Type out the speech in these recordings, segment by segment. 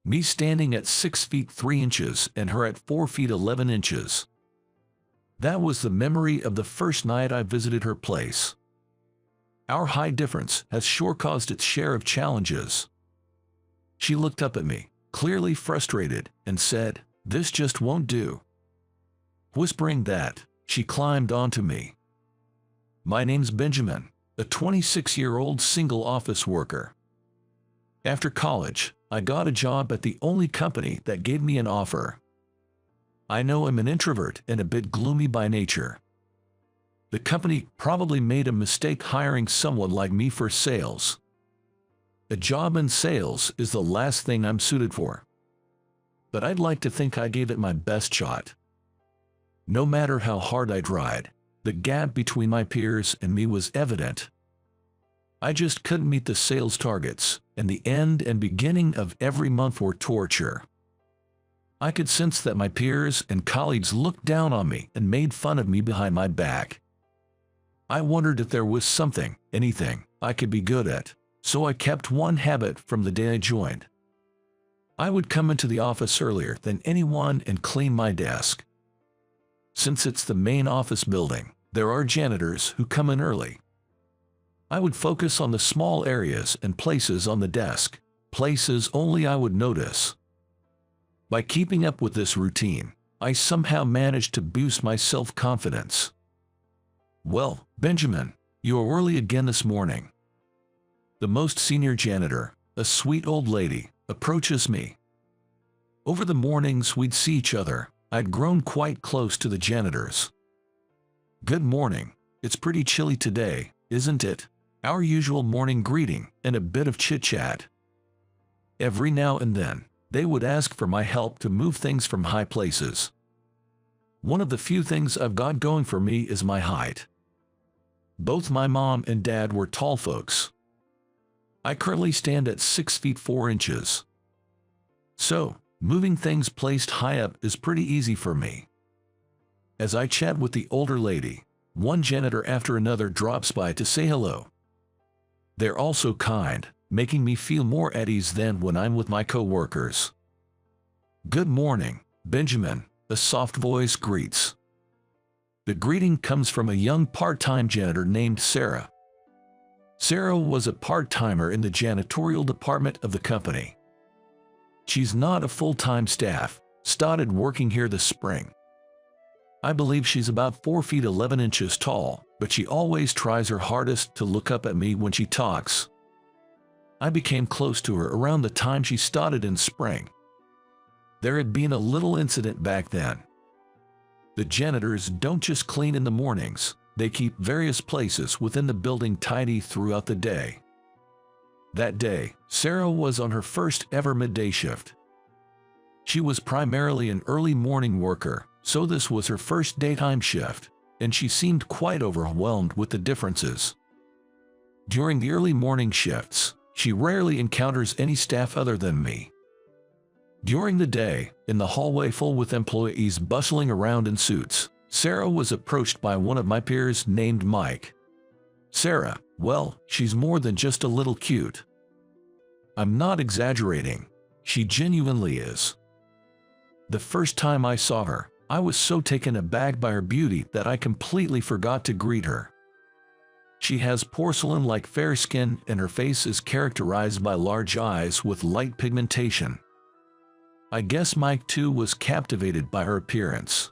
Me standing at 6 feet 3 inches and her at 4 feet 11 inches. That was the memory of the first night I visited her place. Our height difference has sure caused its share of challenges. She looked up at me, clearly frustrated, and said, "This just won't do." Whispering that, she climbed onto me. My name's Benjamin, a 26-year-old single office worker. After college, I got a job at the only company that gave me an offer. I know I'm an introvert and a bit gloomy by nature. The company probably made a mistake hiring someone like me for sales. A job in sales is the last thing I'm suited for. But I'd like to think I gave it my best shot. No matter how hard I tried, the gap between my peers and me was evident. I just couldn't meet the sales targets, and the end and beginning of every month were torture. I could sense that my peers and colleagues looked down on me and made fun of me behind my back. I wondered if there was something, anything, I could be good at, so I kept one habit from the day I joined. I would come into the office earlier than anyone and clean my desk. Since it's the main office building, there are janitors who come in early. I would focus on the small areas and places on the desk, places only I would notice. By keeping up with this routine, I somehow managed to boost my self-confidence. "Well, Benjamin, you are early again this morning." The most senior janitor, a sweet old lady, approaches me. Over the mornings we'd see each other, I'd grown quite close to the janitors. "Good morning, it's pretty chilly today, isn't it?" Our usual morning greeting and a bit of chit-chat. Every now and then, they would ask for my help to move things from high places. One of the few things I've got going for me is my height. Both my mom and dad were tall folks. I currently stand at 6 feet 4 inches. So, moving things placed high up is pretty easy for me. As I chat with the older lady, one janitor after another drops by to say hello. They're also kind, making me feel more at ease than when I'm with my co-workers. "Good morning, Benjamin," a soft voice greets. The greeting comes from a young part-time janitor named Sarah. Sarah was a part-timer in the janitorial department of the company. She's not a full-time staff, started working here this spring. I believe she's about 4 feet 11 inches tall, but she always tries her hardest to look up at me when she talks. I became close to her around the time she started in spring. There had been a little incident back then. The janitors don't just clean in the mornings, they keep various places within the building tidy throughout the day. That day, Sarah was on her first ever midday shift. She was primarily an early morning worker, so this was her first daytime shift, and she seemed quite overwhelmed with the differences. During the early morning shifts, she rarely encounters any staff other than me. During the day, in the hallway full with employees bustling around in suits, Sarah was approached by one of my peers named Mike. Sarah, well, she's more than just a little cute. I'm not exaggerating, she genuinely is. The first time I saw her, I was so taken aback by her beauty that I completely forgot to greet her. She has porcelain-like fair skin and her face is characterized by large eyes with light pigmentation. I guess Mike too was captivated by her appearance.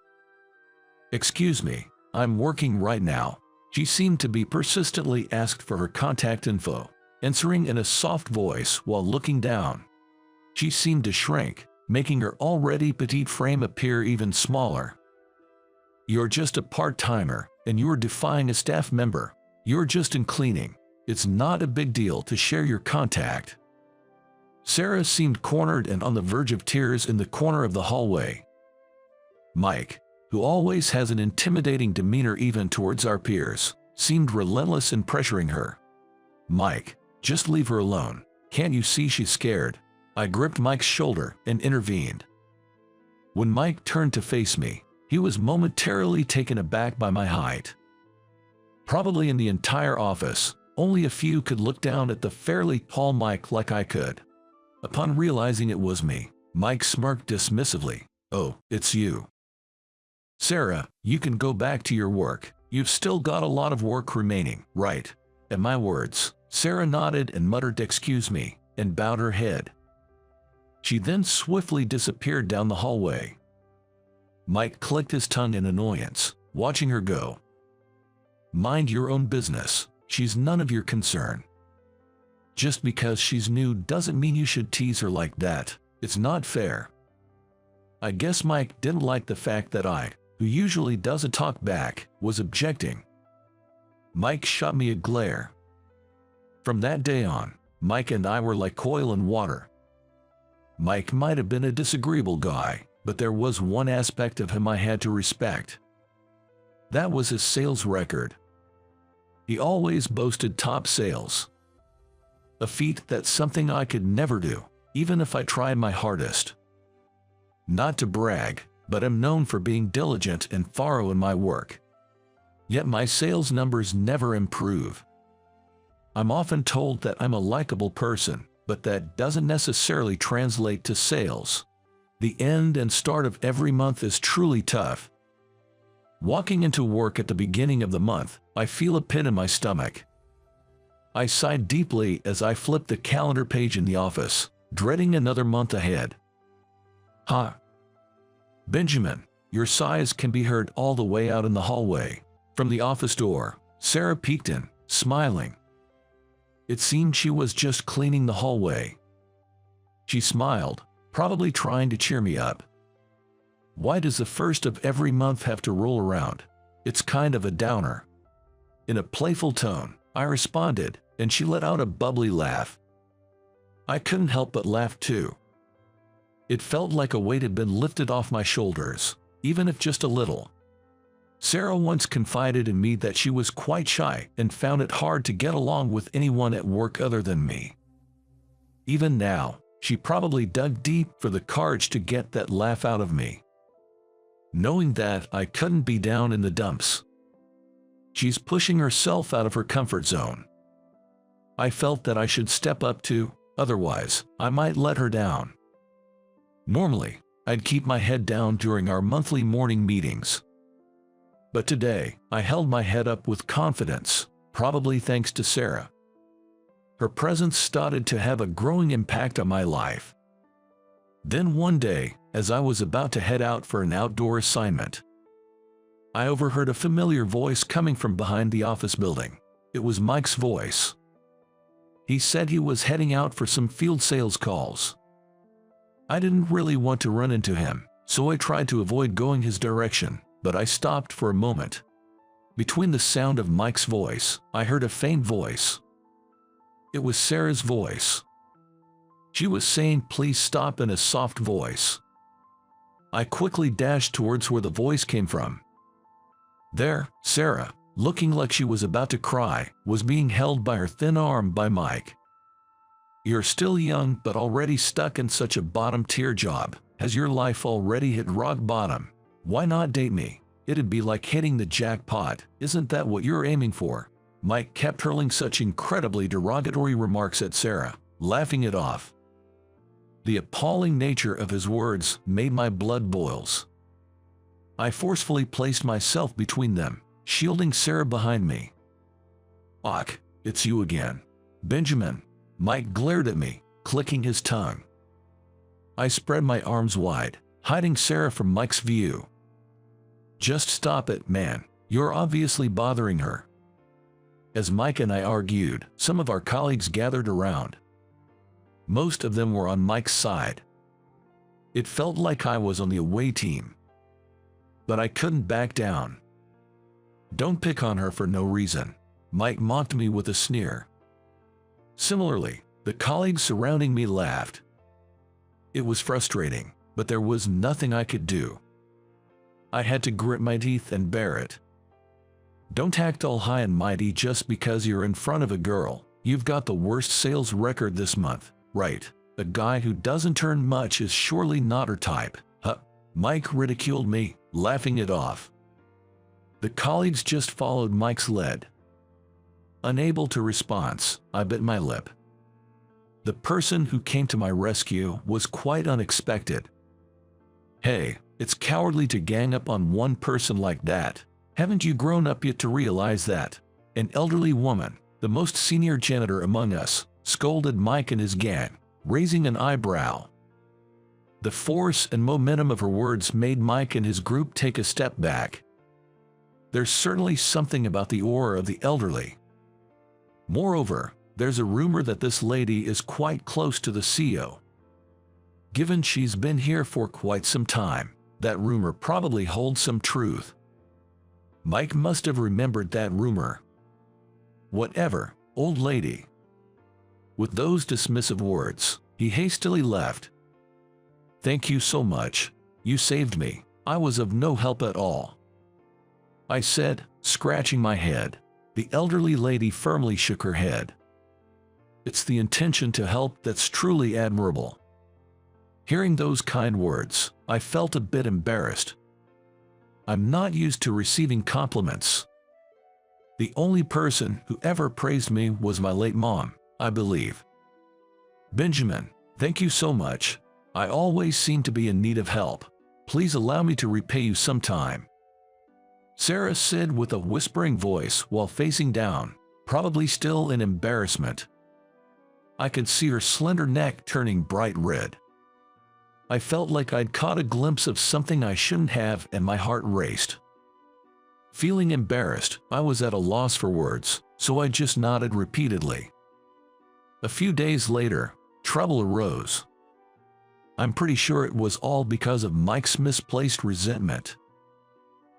"Excuse me, I'm working right now." She seemed to be persistently asked for her contact info, answering in a soft voice while looking down. She seemed to shrink, making her already petite frame appear even smaller. "You're just a part-timer, and you're defying a staff member. You're just in cleaning. It's not a big deal to share your contact." Sarah seemed cornered and on the verge of tears in the corner of the hallway. Mike, who always has an intimidating demeanor even towards our peers, seemed relentless in pressuring her. "Mike, just leave her alone. Can't you see she's scared?" I gripped Mike's shoulder and intervened. When Mike turned to face me, he was momentarily taken aback by my height. Probably in the entire office, only a few could look down at the fairly tall Mike like I could. Upon realizing it was me, Mike smirked dismissively. "Oh, it's you. Sarah, you can go back to your work. You've still got a lot of work remaining, right?" At my words, Sarah nodded and muttered "excuse me," and bowed her head. She then swiftly disappeared down the hallway. Mike clicked his tongue in annoyance, watching her go. "Mind your own business. She's none of your concern. Just because she's new doesn't mean you should tease her like that. It's not fair." I guess Mike didn't like the fact that I, who usually doesn't talk back, was objecting. Mike shot me a glare. From that day on, Mike and I were like oil and water. Mike might have been a disagreeable guy, but there was one aspect of him I had to respect. That was his sales record. He always boasted top sales. A feat that's something I could never do, even if I tried my hardest. Not to brag, but I'm known for being diligent and thorough in my work. Yet my sales numbers never improve. I'm often told that I'm a likable person, but that doesn't necessarily translate to sales. The end and start of every month is truly tough. Walking into work at the beginning of the month, I feel a pit in my stomach. I sigh deeply as I flip the calendar page in the office, dreading another month ahead. "Huh? Benjamin," your sighs can be heard all the way out in the hallway. From the office door, Sarah peeked in, smiling. It seemed she was just cleaning the hallway. She smiled, probably trying to cheer me up. "Why does the first of every month have to roll around? It's kind of a downer." In a playful tone, I responded, and she let out a bubbly laugh. I couldn't help but laugh too. It felt like a weight had been lifted off my shoulders, even if just a little. Sarah once confided in me that she was quite shy and found it hard to get along with anyone at work other than me. Even now, she probably dug deep for the courage to get that laugh out of me, knowing that I couldn't be down in the dumps. She's pushing herself out of her comfort zone. I felt that I should step up too, otherwise I might let her down. Normally, I'd keep my head down during our monthly morning meetings. But today, I held my head up with confidence, probably thanks to Sarah. Her presence started to have a growing impact on my life. Then one day, as I was about to head out for an outdoor assignment, I overheard a familiar voice coming from behind the office building. It was Mike's voice. He said he was heading out for some field sales calls. I didn't really want to run into him, so I tried to avoid going his direction, but I stopped for a moment. Between the sound of Mike's voice, I heard a faint voice. It was Sarah's voice. She was saying "please stop" in a soft voice. I quickly dashed towards where the voice came from. There, Sarah, looking like she was about to cry, was being held by her thin arm by Mike. "You're still young but already stuck in such a bottom-tier job. Has your life already hit rock bottom? Why not date me? It'd be like hitting the jackpot. Isn't that what you're aiming for?" Mike kept hurling such incredibly derogatory remarks at Sarah, laughing it off. The appalling nature of his words made my blood boils. I forcefully placed myself between them, shielding Sarah behind me. "Ach, it's you again, Benjamin." Mike glared at me, clicking his tongue. I spread my arms wide, hiding Sarah from Mike's view. "Just stop it, man. You're obviously bothering her." As Mike and I argued, some of our colleagues gathered around. Most of them were on Mike's side. It felt like I was on the away team. But I couldn't back down. "Don't pick on her for no reason," Mike mocked me with a sneer. Similarly, the colleagues surrounding me laughed. It was frustrating, but there was nothing I could do. I had to grit my teeth and bear it. Don't act all high and mighty just because you're in front of a girl. You've got the worst sales record this month, right? A guy who doesn't earn much is surely not her type. Huh? Mike ridiculed me, laughing it off. The colleagues just followed Mike's lead. Unable to respond, I bit my lip. The person who came to my rescue was quite unexpected. "Hey, it's cowardly to gang up on one person like that. Haven't you grown up yet to realize that?" An elderly woman, the most senior janitor among us, scolded Mike and his gang, raising an eyebrow. The force and momentum of her words made Mike and his group take a step back. There's certainly something about the aura of the elderly. Moreover, there's a rumor that this lady is quite close to the CEO. Given she's been here for quite some time, that rumor probably holds some truth. Mike must have remembered that rumor. "Whatever, old lady." With those dismissive words, he hastily left. "Thank you so much. You saved me. I was of no help at all," I said, scratching my head. The elderly lady firmly shook her head. "It's the intention to help that's truly admirable." Hearing those kind words, I felt a bit embarrassed. I'm not used to receiving compliments. The only person who ever praised me was my late mom, I believe. "Benjamin, thank you so much. I always seem to be in need of help. Please allow me to repay you sometime," Sarah said with a whispering voice while facing down, probably still in embarrassment. I could see her slender neck turning bright red. I felt like I'd caught a glimpse of something I shouldn't have and my heart raced. Feeling embarrassed, I was at a loss for words, so I just nodded repeatedly. A few days later, trouble arose. I'm pretty sure it was all because of Mike's misplaced resentment.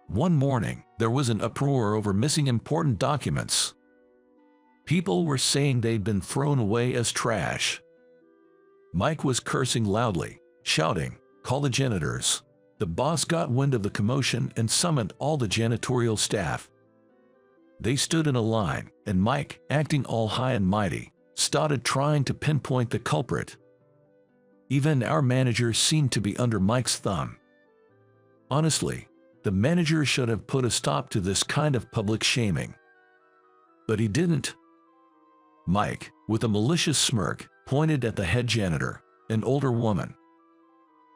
One morning, there was an uproar over missing important documents. People were saying they'd been thrown away as trash. Mike was cursing loudly, shouting, "Call the janitors." The boss got wind of the commotion and summoned all the janitorial staff. They stood in a line, and Mike, acting all high and mighty, started trying to pinpoint the culprit. Even our manager seemed to be under Mike's thumb. Honestly, the manager should have put a stop to this kind of public shaming. But he didn't. Mike, with a malicious smirk, pointed at the head janitor, an older woman.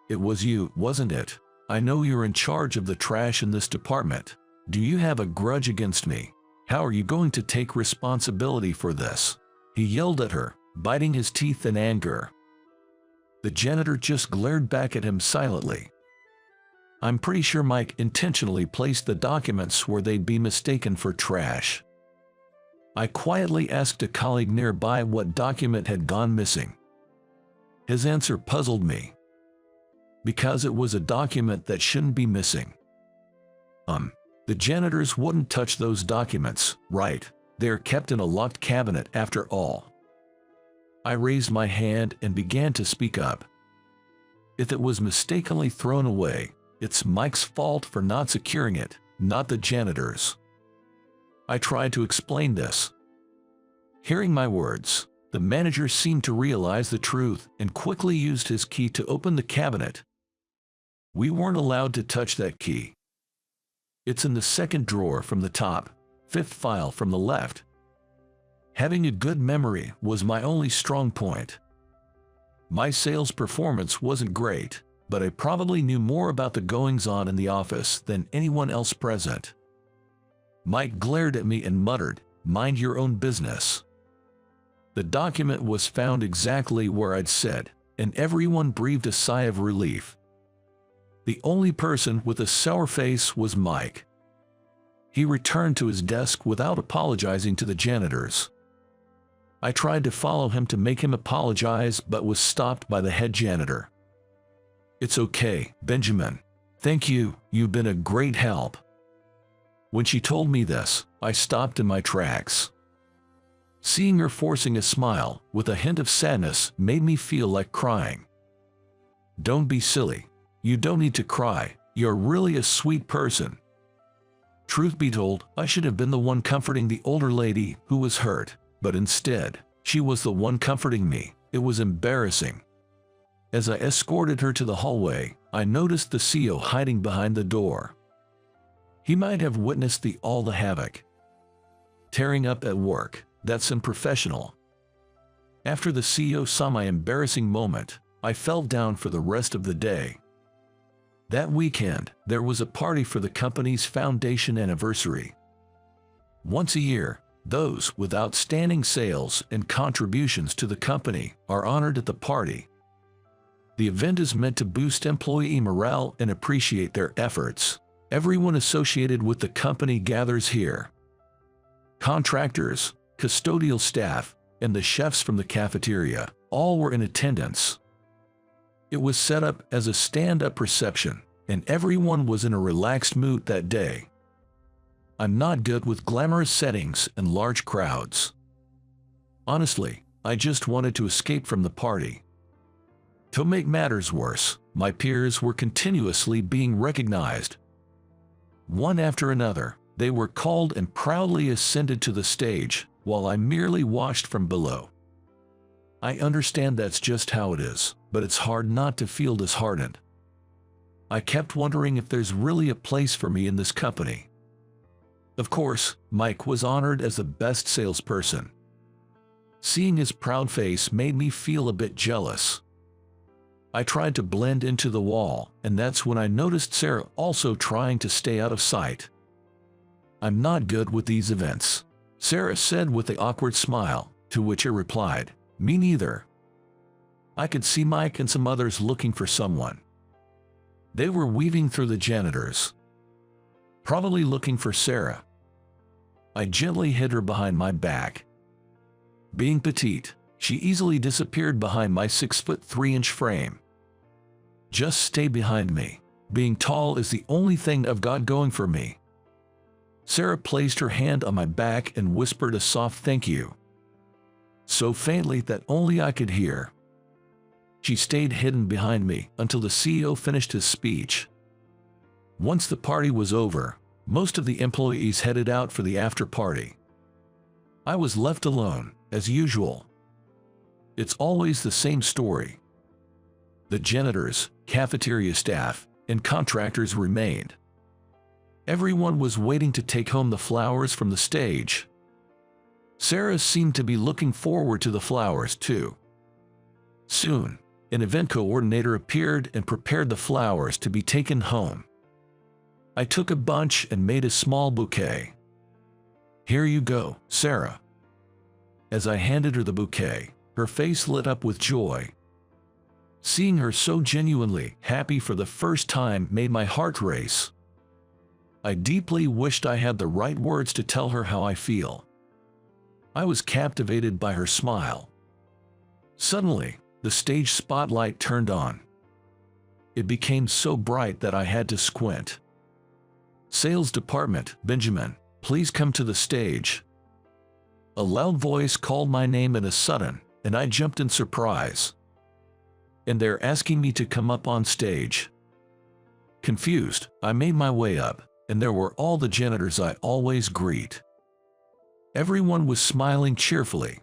"It was you, wasn't it? I know you're in charge of the trash in this department. Do you have a grudge against me? How are you going to take responsibility for this?" He yelled at her, biting his teeth in anger. The janitor just glared back at him silently. I'm pretty sure Mike intentionally placed the documents where they'd be mistaken for trash. I quietly asked a colleague nearby what document had gone missing. His answer puzzled me. Because it was a document that shouldn't be missing. The janitors wouldn't touch those documents, right? They're kept in a locked cabinet after all. I raised my hand and began to speak up. If it was mistakenly thrown away, it's Mike's fault for not securing it, not the janitors. I tried to explain this. Hearing my words, the manager seemed to realize the truth and quickly used his key to open the cabinet. We weren't allowed to touch that key. It's in the second drawer from the top, fifth file from the left. Having a good memory was my only strong point. My sales performance wasn't great, but I probably knew more about the goings-on in the office than anyone else present. Mike glared at me and muttered, "Mind your own business." The document was found exactly where I'd said, and everyone breathed a sigh of relief. The only person with a sour face was Mike. He returned to his desk without apologizing to the janitors. I tried to follow him to make him apologize but was stopped by the head janitor. "It's okay, Benjamin. Thank you, you've been a great help." When she told me this, I stopped in my tracks. Seeing her forcing a smile, with a hint of sadness, made me feel like crying. "Don't be silly. You don't need to cry, you're really a sweet person." Truth be told, I should have been the one comforting the older lady who was hurt, but instead, she was the one comforting me. It was embarrassing. As I escorted her to the hallway, I noticed the CEO hiding behind the door. He might have witnessed all the havoc. Tearing up at work, that's unprofessional. After the CEO saw my embarrassing moment, I fell down for the rest of the day. That weekend, there was a party for the company's foundation anniversary. Once a year, those with outstanding sales and contributions to the company are honored at the party. The event is meant to boost employee morale and appreciate their efforts. Everyone associated with the company gathers here. Contractors, custodial staff, and the chefs from the cafeteria all were in attendance. It was set up as a stand-up reception, and everyone was in a relaxed mood that day. I'm not good with glamorous settings and large crowds. Honestly, I just wanted to escape from the party. To make matters worse, my peers were continuously being recognized. One after another, they were called and proudly ascended to the stage, while I merely watched from below. I understand that's just how it is, but it's hard not to feel disheartened. I kept wondering if there's really a place for me in this company. Of course, Mike was honored as the best salesperson. Seeing his proud face made me feel a bit jealous. I tried to blend into the wall, and that's when I noticed Sarah also trying to stay out of sight. I'm not good with these events, Sarah said with an awkward smile, to which I replied, me neither. I could see Mike and some others looking for someone. They were weaving through the janitors, probably looking for Sarah. I gently hid her behind my back. Being petite, she easily disappeared behind my 6'3" frame. Just stay behind me. Being tall is the only thing I've got going for me. Sarah placed her hand on my back and whispered a soft thank you, so faintly that only I could hear. She stayed hidden behind me until the CEO finished his speech. Once the party was over, most of the employees headed out for the after party. I was left alone, as usual. It's always the same story. The janitors, cafeteria staff, and contractors remained. Everyone was waiting to take home the flowers from the stage. Sarah seemed to be looking forward to the flowers too. Soon, an event coordinator appeared and prepared the flowers to be taken home. I took a bunch and made a small bouquet. Here you go, Sarah. As I handed her the bouquet, her face lit up with joy. Seeing her so genuinely happy for the first time made my heart race. I deeply wished I had the right words to tell her how I feel. I was captivated by her smile. Suddenly, the stage spotlight turned on. It became so bright that I had to squint. Sales department, Benjamin, please come to the stage. A loud voice called my name in a sudden, and I jumped in surprise. And they're asking me to come up on stage. Confused, I made my way up, and there were all the janitors I always greet. Everyone was smiling cheerfully.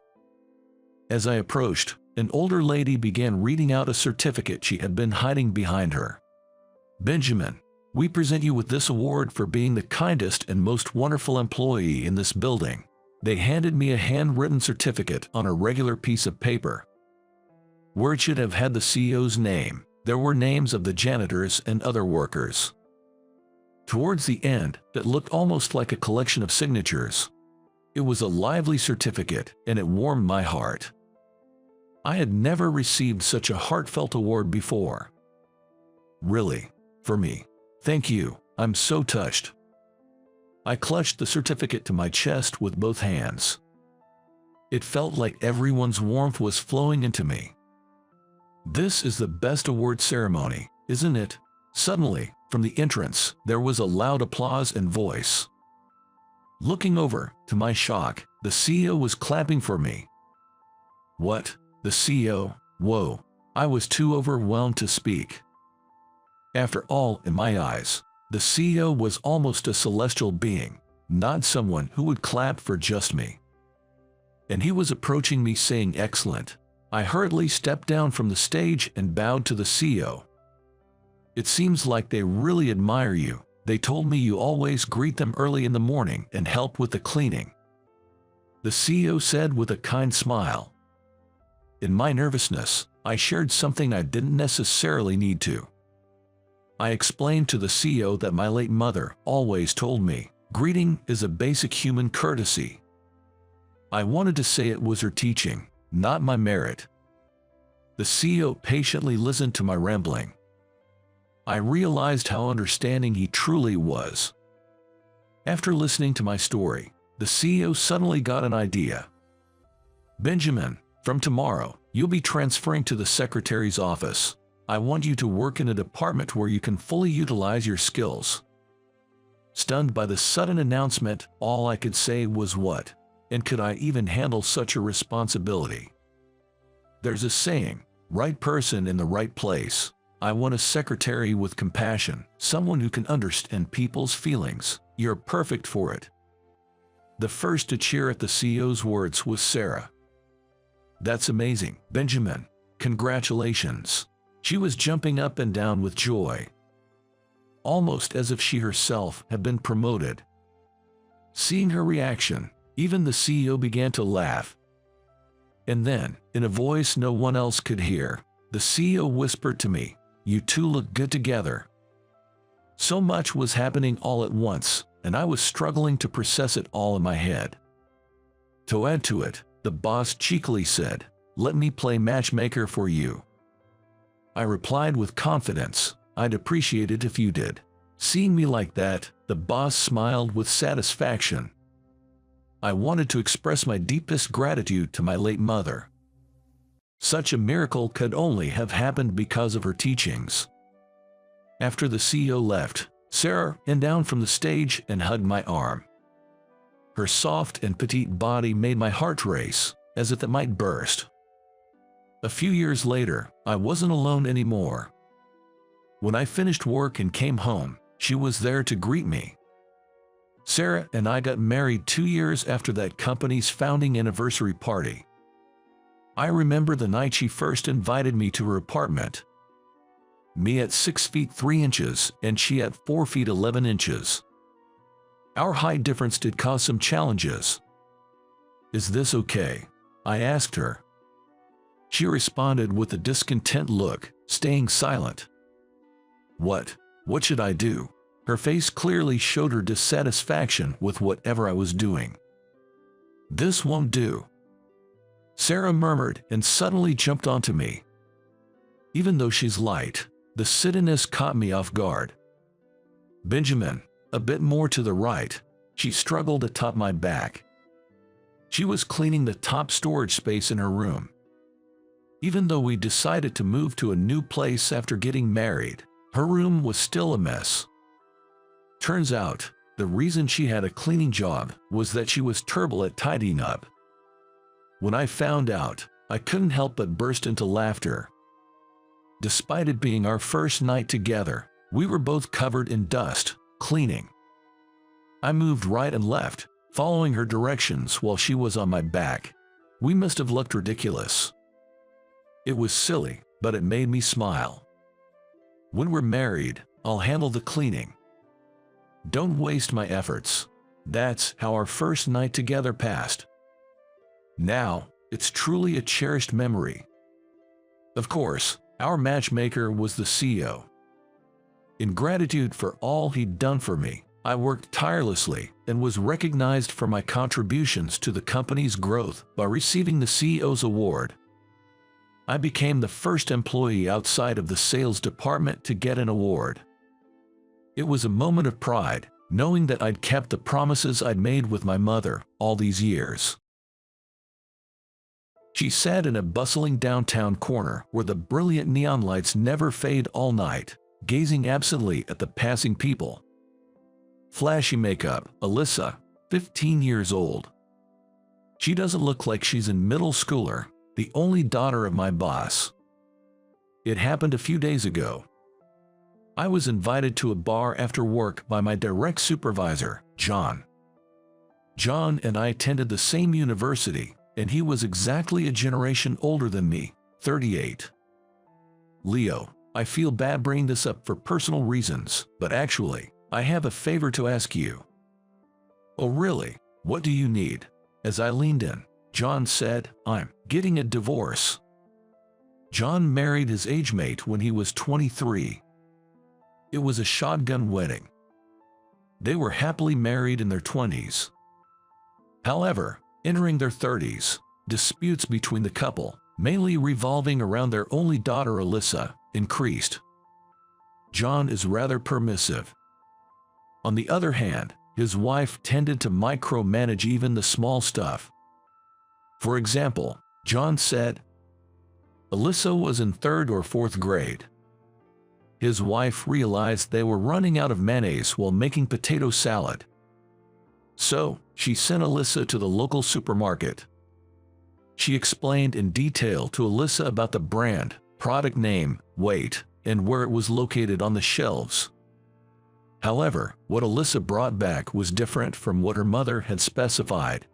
As I approached, an older lady began reading out a certificate she had been hiding behind her. Benjamin, we present you with this award for being the kindest and most wonderful employee in this building. They handed me a handwritten certificate on a regular piece of paper. Where it should have had the CEO's name, there were names of the janitors and other workers. Towards the end, it looked almost like a collection of signatures. It was a lively certificate, and it warmed my heart. I had never received such a heartfelt award before. Really, for me. Thank you, I'm so touched. I clutched the certificate to my chest with both hands. It felt like everyone's warmth was flowing into me. This is the best award ceremony, isn't it? Suddenly, from the entrance, there was a loud applause and voice. Looking over, to my shock, the CEO was clapping for me. What? The CEO? Whoa! I was too overwhelmed to speak. After all, in my eyes, the CEO was almost a celestial being, not someone who would clap for just me. And he was approaching me saying excellent. I hurriedly stepped down from the stage and bowed to the CEO. It seems like they really admire you. They told me you always greet them early in the morning and help with the cleaning. The CEO said with a kind smile. In my nervousness, I shared something I didn't necessarily need to. I explained to the CEO that my late mother always told me, greeting is a basic human courtesy. I wanted to say it was her teaching, not my merit. The CEO patiently listened to my rambling. I realized how understanding he truly was. After listening to my story, the CEO suddenly got an idea. Benjamin, from tomorrow, you'll be transferring to the secretary's office. I want you to work in a department where you can fully utilize your skills. Stunned by the sudden announcement, all I could say was what? And could I even handle such a responsibility? There's a saying, right person in the right place. I want a secretary with compassion, someone who can understand people's feelings. You're perfect for it. The first to cheer at the CEO's words was Sarah. That's amazing, Benjamin. Congratulations. She was jumping up and down with joy, almost as if she herself had been promoted. Seeing her reaction, even the CEO began to laugh. And then, in a voice no one else could hear, the CEO whispered to me, "You two look good together." So much was happening all at once, and I was struggling to process it all in my head. To add to it, the boss cheekily said, "Let me play matchmaker for you." I replied with confidence, "I'd appreciate it if you did." Seeing me like that, the boss smiled with satisfaction. I wanted to express my deepest gratitude to my late mother. Such a miracle could only have happened because of her teachings. After the CEO left, Sarah ran down from the stage and hugged my arm. Her soft and petite body made my heart race, as if it might burst. A few years later, I wasn't alone anymore. When I finished work and came home, she was there to greet me. Sarah and I got married 2 years after that company's founding anniversary party. I remember the night she first invited me to her apartment. Me at 6 feet 3 inches and she at 4 feet 11 inches. Our height difference did cause some challenges. "Is this okay?" I asked her. She responded with a discontent look, staying silent. What should I do? Her face clearly showed her dissatisfaction with whatever I was doing. "This won't do," Sarah murmured and suddenly jumped onto me. Even though she's light, the sittiness caught me off guard. "Benjamin, a bit more to the right," she struggled atop my back. She was cleaning the top storage space in her room. Even though we decided to move to a new place after getting married, her room was still a mess. Turns out, the reason she had a cleaning job was that she was terrible at tidying up. When I found out, I couldn't help but burst into laughter. Despite it being our first night together, we were both covered in dust, cleaning. I moved right and left, following her directions while she was on my back. We must have looked ridiculous. It was silly, but it made me smile. When we're married, I'll handle the cleaning. Don't waste my efforts. That's how our first night together passed. Now, it's truly a cherished memory. Of course, our matchmaker was the CEO. In gratitude for all he'd done for me, I worked tirelessly and was recognized for my contributions to the company's growth by receiving the CEO's award. I became the first employee outside of the sales department to get an award. It was a moment of pride, knowing that I'd kept the promises I'd made with my mother all these years. She sat in a bustling downtown corner where the brilliant neon lights never fade all night, gazing absently at the passing people. Flashy makeup, Alyssa, 15 years old. She doesn't look like she's in middle schooler, the only daughter of my boss. It happened a few days ago. I was invited to a bar after work by my direct supervisor, John. John and I attended the same university, and he was exactly a generation older than me, 38. Leo, I feel bad bringing this up for personal reasons, but actually, I have a favor to ask you. Oh really? What do you need? As I leaned in, John said, I'm getting a divorce. John married his age mate when he was 23. It was a shotgun wedding. They were happily married in their 20s. However, entering their 30s, disputes between the couple, mainly revolving around their only daughter Alyssa, increased. John is rather permissive. On the other hand, his wife tended to micromanage even the small stuff. For example, John said, Alyssa was in 3rd or 4th grade. His wife realized they were running out of mayonnaise while making potato salad. So, she sent Alyssa to the local supermarket. She explained in detail to Alyssa about the brand, product name, weight, and where it was located on the shelves. However, what Alyssa brought back was different from what her mother had specified.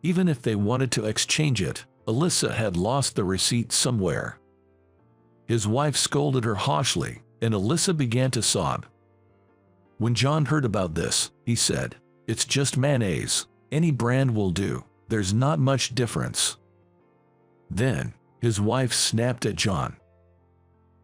Even if they wanted to exchange it, Alyssa had lost the receipt somewhere. His wife scolded her harshly, and Alyssa began to sob. When John heard about this, he said, "It's just mayonnaise. Any brand will do. There's not much difference." Then, his wife snapped at John.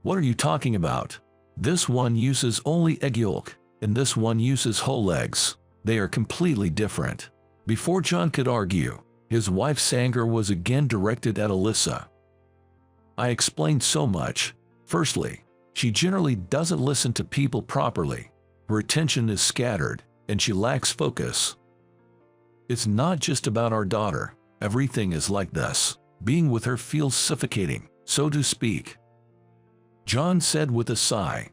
"What are you talking about? This one uses only egg yolk, and this one uses whole eggs. They are completely different." Before John could argue, his wife's anger was again directed at Alyssa. I explained so much. Firstly, she generally doesn't listen to people properly. Her attention is scattered, and she lacks focus. It's not just about our daughter. Everything is like this. Being with her feels suffocating, so to speak. John said with a sigh.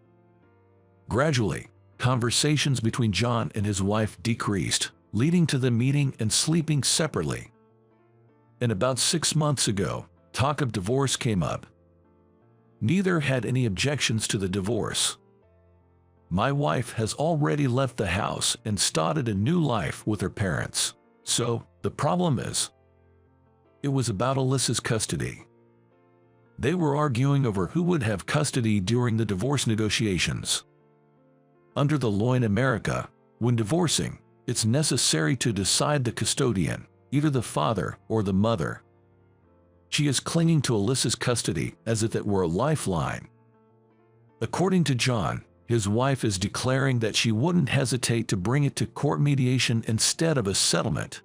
Gradually, conversations between John and his wife decreased, leading to them meeting and sleeping separately. And about 6 months ago, talk of divorce came up. Neither had any objections to the divorce. My wife has already left the house and started a new life with her parents. So, the problem is, it was about Alyssa's custody. They were arguing over who would have custody during the divorce negotiations. Under the law in America, when divorcing, it's necessary to decide the custodian, either the father or the mother. She is clinging to Alyssa's custody as if it were a lifeline. According to John, his wife is declaring that she wouldn't hesitate to bring it to court mediation instead of a settlement.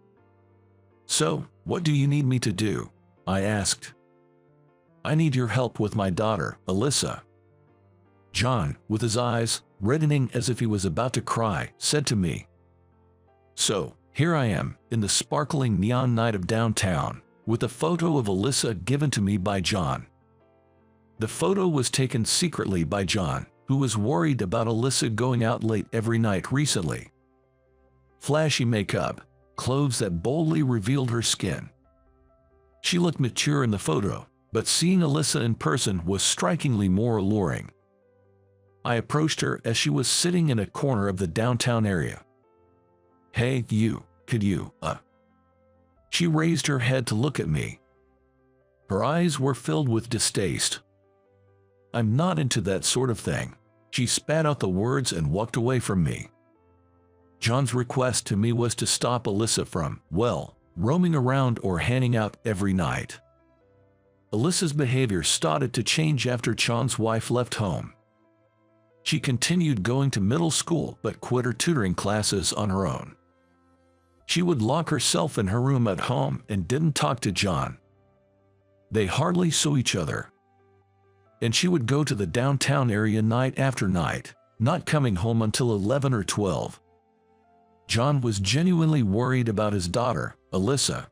"So, what do you need me to do?" I asked. "I need your help with my daughter, Alyssa." John, with his eyes reddening as if he was about to cry, said to me, "So, here I am, in the sparkling neon night of downtown, with a photo of Alyssa given to me by John. The photo was taken secretly by John, who was worried about Alyssa going out late every night recently. Flashy makeup, clothes that boldly revealed her skin. She looked mature in the photo, but seeing Alyssa in person was strikingly more alluring. I approached her as she was sitting in a corner of the downtown area. "Hey, you, could you, She raised her head to look at me. Her eyes were filled with distaste. "I'm not into that sort of thing." She spat out the words and walked away from me. John's request to me was to stop Alyssa from, well, roaming around or hanging out every night. Alyssa's behavior started to change after John's wife left home. She continued going to middle school but quit her tutoring classes on her own. She would lock herself in her room at home and didn't talk to John. They hardly saw each other. And she would go to the downtown area night after night, not coming home until 11 or 12. John was genuinely worried about his daughter, Alyssa.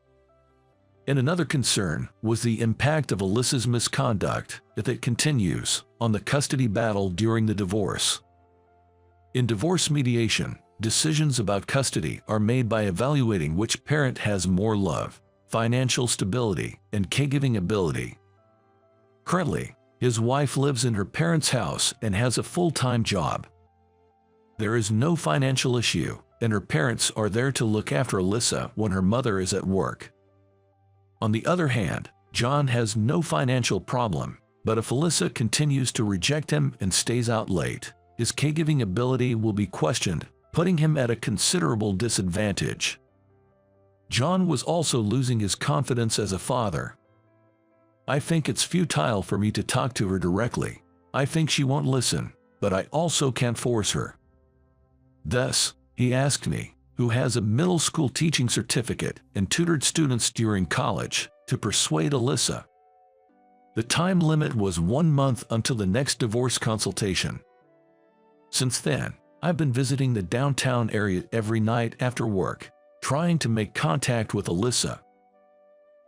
And another concern was the impact of Alyssa's misconduct, if it continues, on the custody battle during the divorce. In divorce mediation, decisions about custody are made by evaluating which parent has more love, financial stability, and caregiving ability. Currently, his wife lives in her parents' house and has a full-time job. There is no financial issue, and her parents are there to look after Alyssa when her mother is at work. On the other hand, John has no financial problem, but if Alyssa continues to reject him and stays out late, his caregiving ability will be questioned, putting him at a considerable disadvantage. John was also losing his confidence as a father. I think it's futile for me to talk to her directly. I think she won't listen, but I also can't force her. Thus, he asked me, who has a middle school teaching certificate and tutored students during college, to persuade Alyssa. The time limit was 1 month until the next divorce consultation. Since then, I've been visiting the downtown area every night after work, trying to make contact with Alyssa.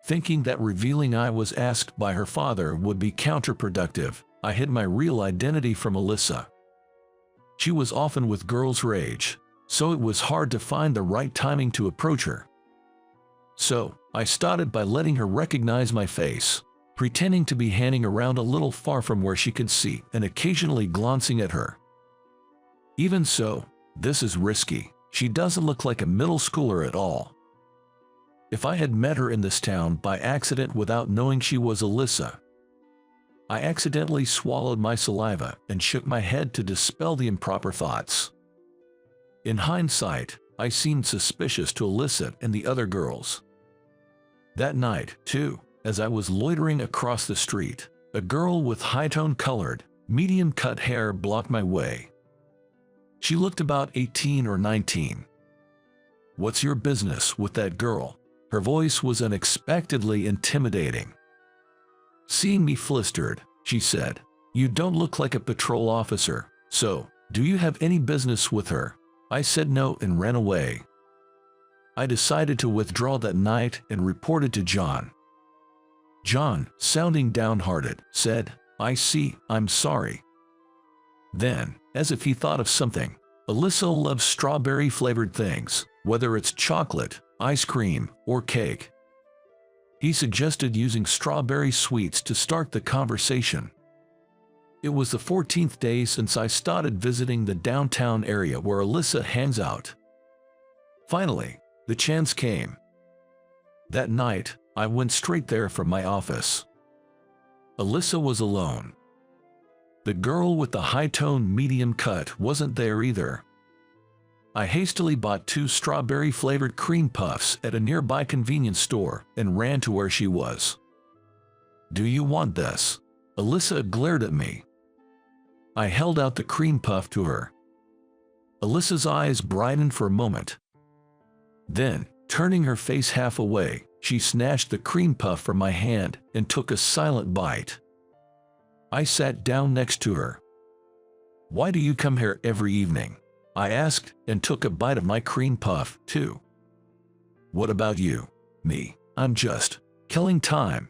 Thinking that revealing I was asked by her father would be counterproductive, I hid my real identity from Alyssa. She was often with girls her age, so it was hard to find the right timing to approach her. So, I started by letting her recognize my face, pretending to be hanging around a little far from where she could see and occasionally glancing at her. Even so, this is risky. She doesn't look like a middle schooler at all. If I had met her in this town by accident without knowing she was Alyssa, I accidentally swallowed my saliva and shook my head to dispel the improper thoughts. In hindsight, I seemed suspicious to Alyssa and the other girls. That night, too, as I was loitering across the street, a girl with high-tone colored, medium-cut hair blocked my way. She looked about 18 or 19. "What's your business with that girl?" Her voice was unexpectedly intimidating. Seeing me flustered, she said, "You don't look like a patrol officer, so, do you have any business with her?" I said no and ran away. I decided to withdraw that night and reported to John. John, sounding downhearted, said, "I see, I'm sorry." Then, as if he thought of something, "Alyssa loves strawberry-flavored things, whether it's chocolate, ice cream, or cake." He suggested using strawberry sweets to start the conversation. It was the 14th day since I started visiting the downtown area where Alyssa hangs out. Finally, the chance came. That night, I went straight there from my office. Alyssa was alone. The girl with the high-tone medium cut wasn't there either. I hastily bought 2 strawberry-flavored cream puffs at a nearby convenience store and ran to where she was. "Do you want this?" Alyssa glared at me. I held out the cream puff to her. Alyssa's eyes brightened for a moment. Then, turning her face half away, she snatched the cream puff from my hand and took a silent bite. I sat down next to her. "Why do you come here every evening?" I asked, and took a bite of my cream puff, too. "What about you?" "Me, I'm just killing time."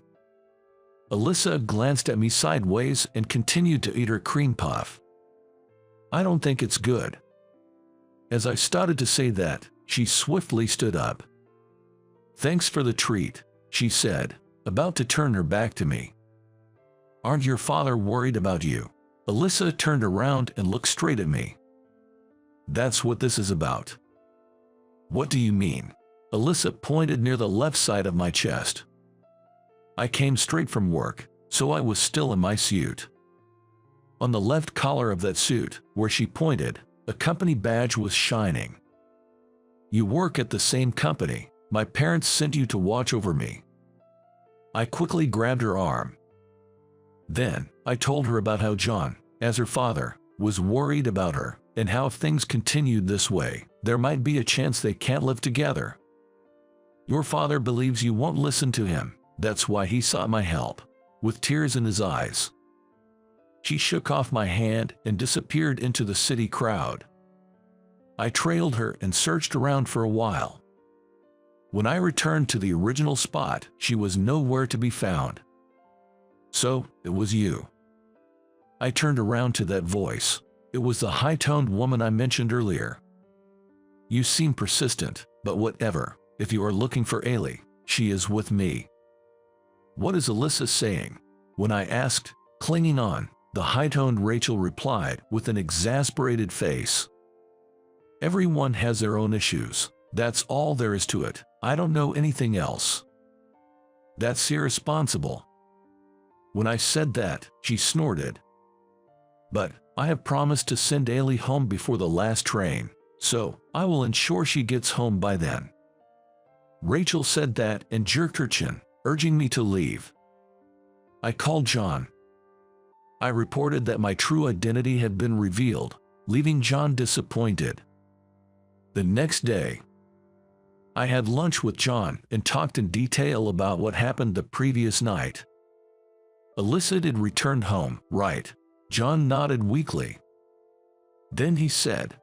Alyssa glanced at me sideways and continued to eat her cream puff. "I don't think it's good." As I started to say that, she swiftly stood up. "Thanks for the treat," she said, about to turn her back to me. "Aren't your father worried about you?" Alyssa turned around and looked straight at me. "That's what this is about." "What do you mean?" Alyssa pointed near the left side of my chest. I came straight from work, so I was still in my suit. On the left collar of that suit, where she pointed, a company badge was shining. "You work at the same company. My parents sent you to watch over me." I quickly grabbed her arm. Then, I told her about how John, as her father, was worried about her, and how if things continued this way, there might be a chance they can't live together. "Your father believes you won't listen to him. That's why he sought my help," with tears in his eyes. She shook off my hand and disappeared into the city crowd. I trailed her and searched around for a while. When I returned to the original spot, she was nowhere to be found. "So, it was you." I turned around to that voice. It was the high-toned woman I mentioned earlier. "You seem persistent, but whatever. If you are looking for Ailey, she is with me." "What is Alyssa saying?" When I asked, clinging on, the high-toned Rachel replied with an exasperated face. "Everyone has their own issues. That's all there is to it. I don't know anything else." "That's irresponsible." When I said that, she snorted. "But I have promised to send Ailey home before the last train, so I will ensure she gets home by then." Rachel said that and jerked her chin, urging me to leave. I called John. I reported that my true identity had been revealed, leaving John disappointed. The next day, I had lunch with John and talked in detail about what happened the previous night. Alyssa had returned home, right? John nodded weakly. Then he said,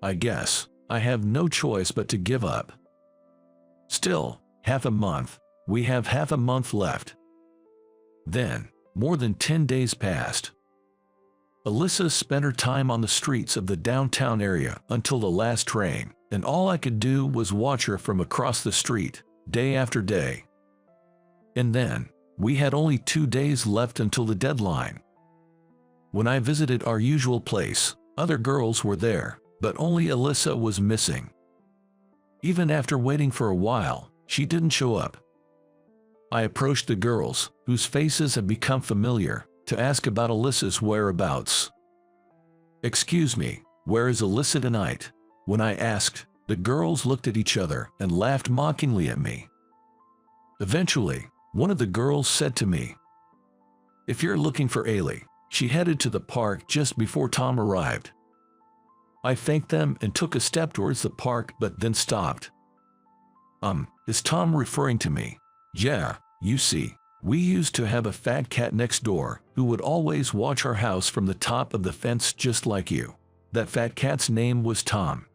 I guess I have no choice but to give up. Still, half a month. We have half a month left. Then, more than 10 days passed. Alyssa spent her time on the streets of the downtown area until the last train, and all I could do was watch her from across the street, day after day. And then, we had only 2 days left until the deadline. When I visited our usual place, other girls were there, but only Alyssa was missing. Even after waiting for a while, she didn't show up. I approached the girls, whose faces had become familiar, to ask about Alyssa's whereabouts. Excuse me, where is Alyssa tonight? When I asked, the girls looked at each other and laughed mockingly at me. Eventually, one of the girls said to me, if you're looking for Ailey, she headed to the park just before Tom arrived. I thanked them and took a step towards the park but then stopped. Is Tom referring to me? Yeah, you see, we used to have a fat cat next door who would always watch our house from the top of the fence just like you. That fat cat's name was Tom.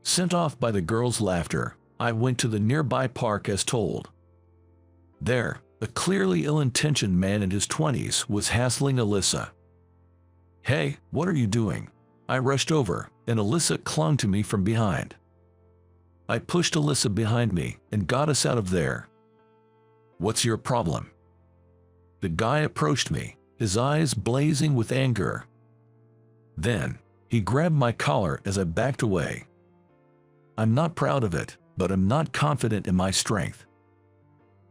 Sent off by the girls' laughter, I went to the nearby park as told. There, a clearly ill-intentioned man in his 20s was hassling Alyssa. Hey, what are you doing? I rushed over, and Alyssa clung to me from behind. I pushed Alyssa behind me and got us out of there. What's your problem? The guy approached me, his eyes blazing with anger. Then, he grabbed my collar as I backed away. I'm not proud of it, but I'm not confident in my strength.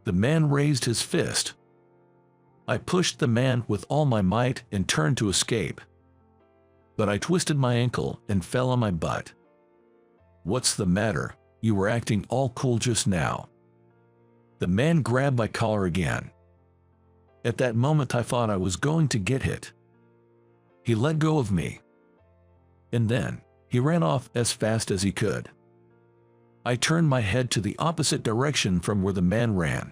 The man raised his fist. I pushed the man with all my might and turned to escape. But I twisted my ankle and fell on my butt. What's the matter? You were acting all cool just now. The man grabbed my collar again. At that moment I thought I was going to get hit. He let go of me. And then, he ran off as fast as he could. I turned my head to the opposite direction from where the man ran.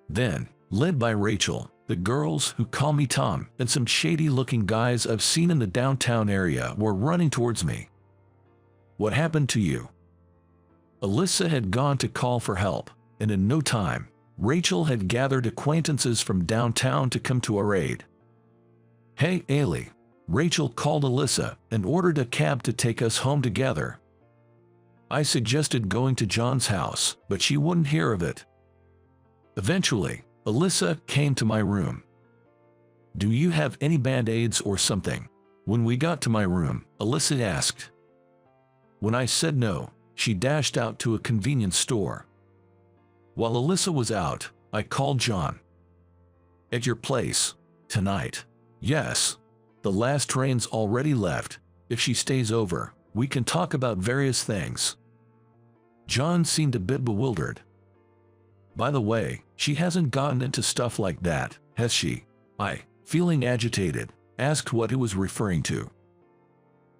Then, led by Rachel, the girls who call me Tom and some shady-looking guys I've seen in the downtown area were running towards me. What happened to you? Alyssa had gone to call for help, and in no time, Rachel had gathered acquaintances from downtown to come to our aid. Hey, Ailey, Rachel called Alyssa and ordered a cab to take us home together. I suggested going to John's house, but she wouldn't hear of it. Eventually, Alyssa came to my room. Do you have any band-aids or something? When we got to my room, Alyssa asked. When I said no, she dashed out to a convenience store. While Alyssa was out, I called John. At your place, tonight. Yes. The last train's already left. If she stays over, we can talk about various things. John seemed a bit bewildered. By the way, she hasn't gotten into stuff like that, has she? I, feeling agitated, asked what he was referring to.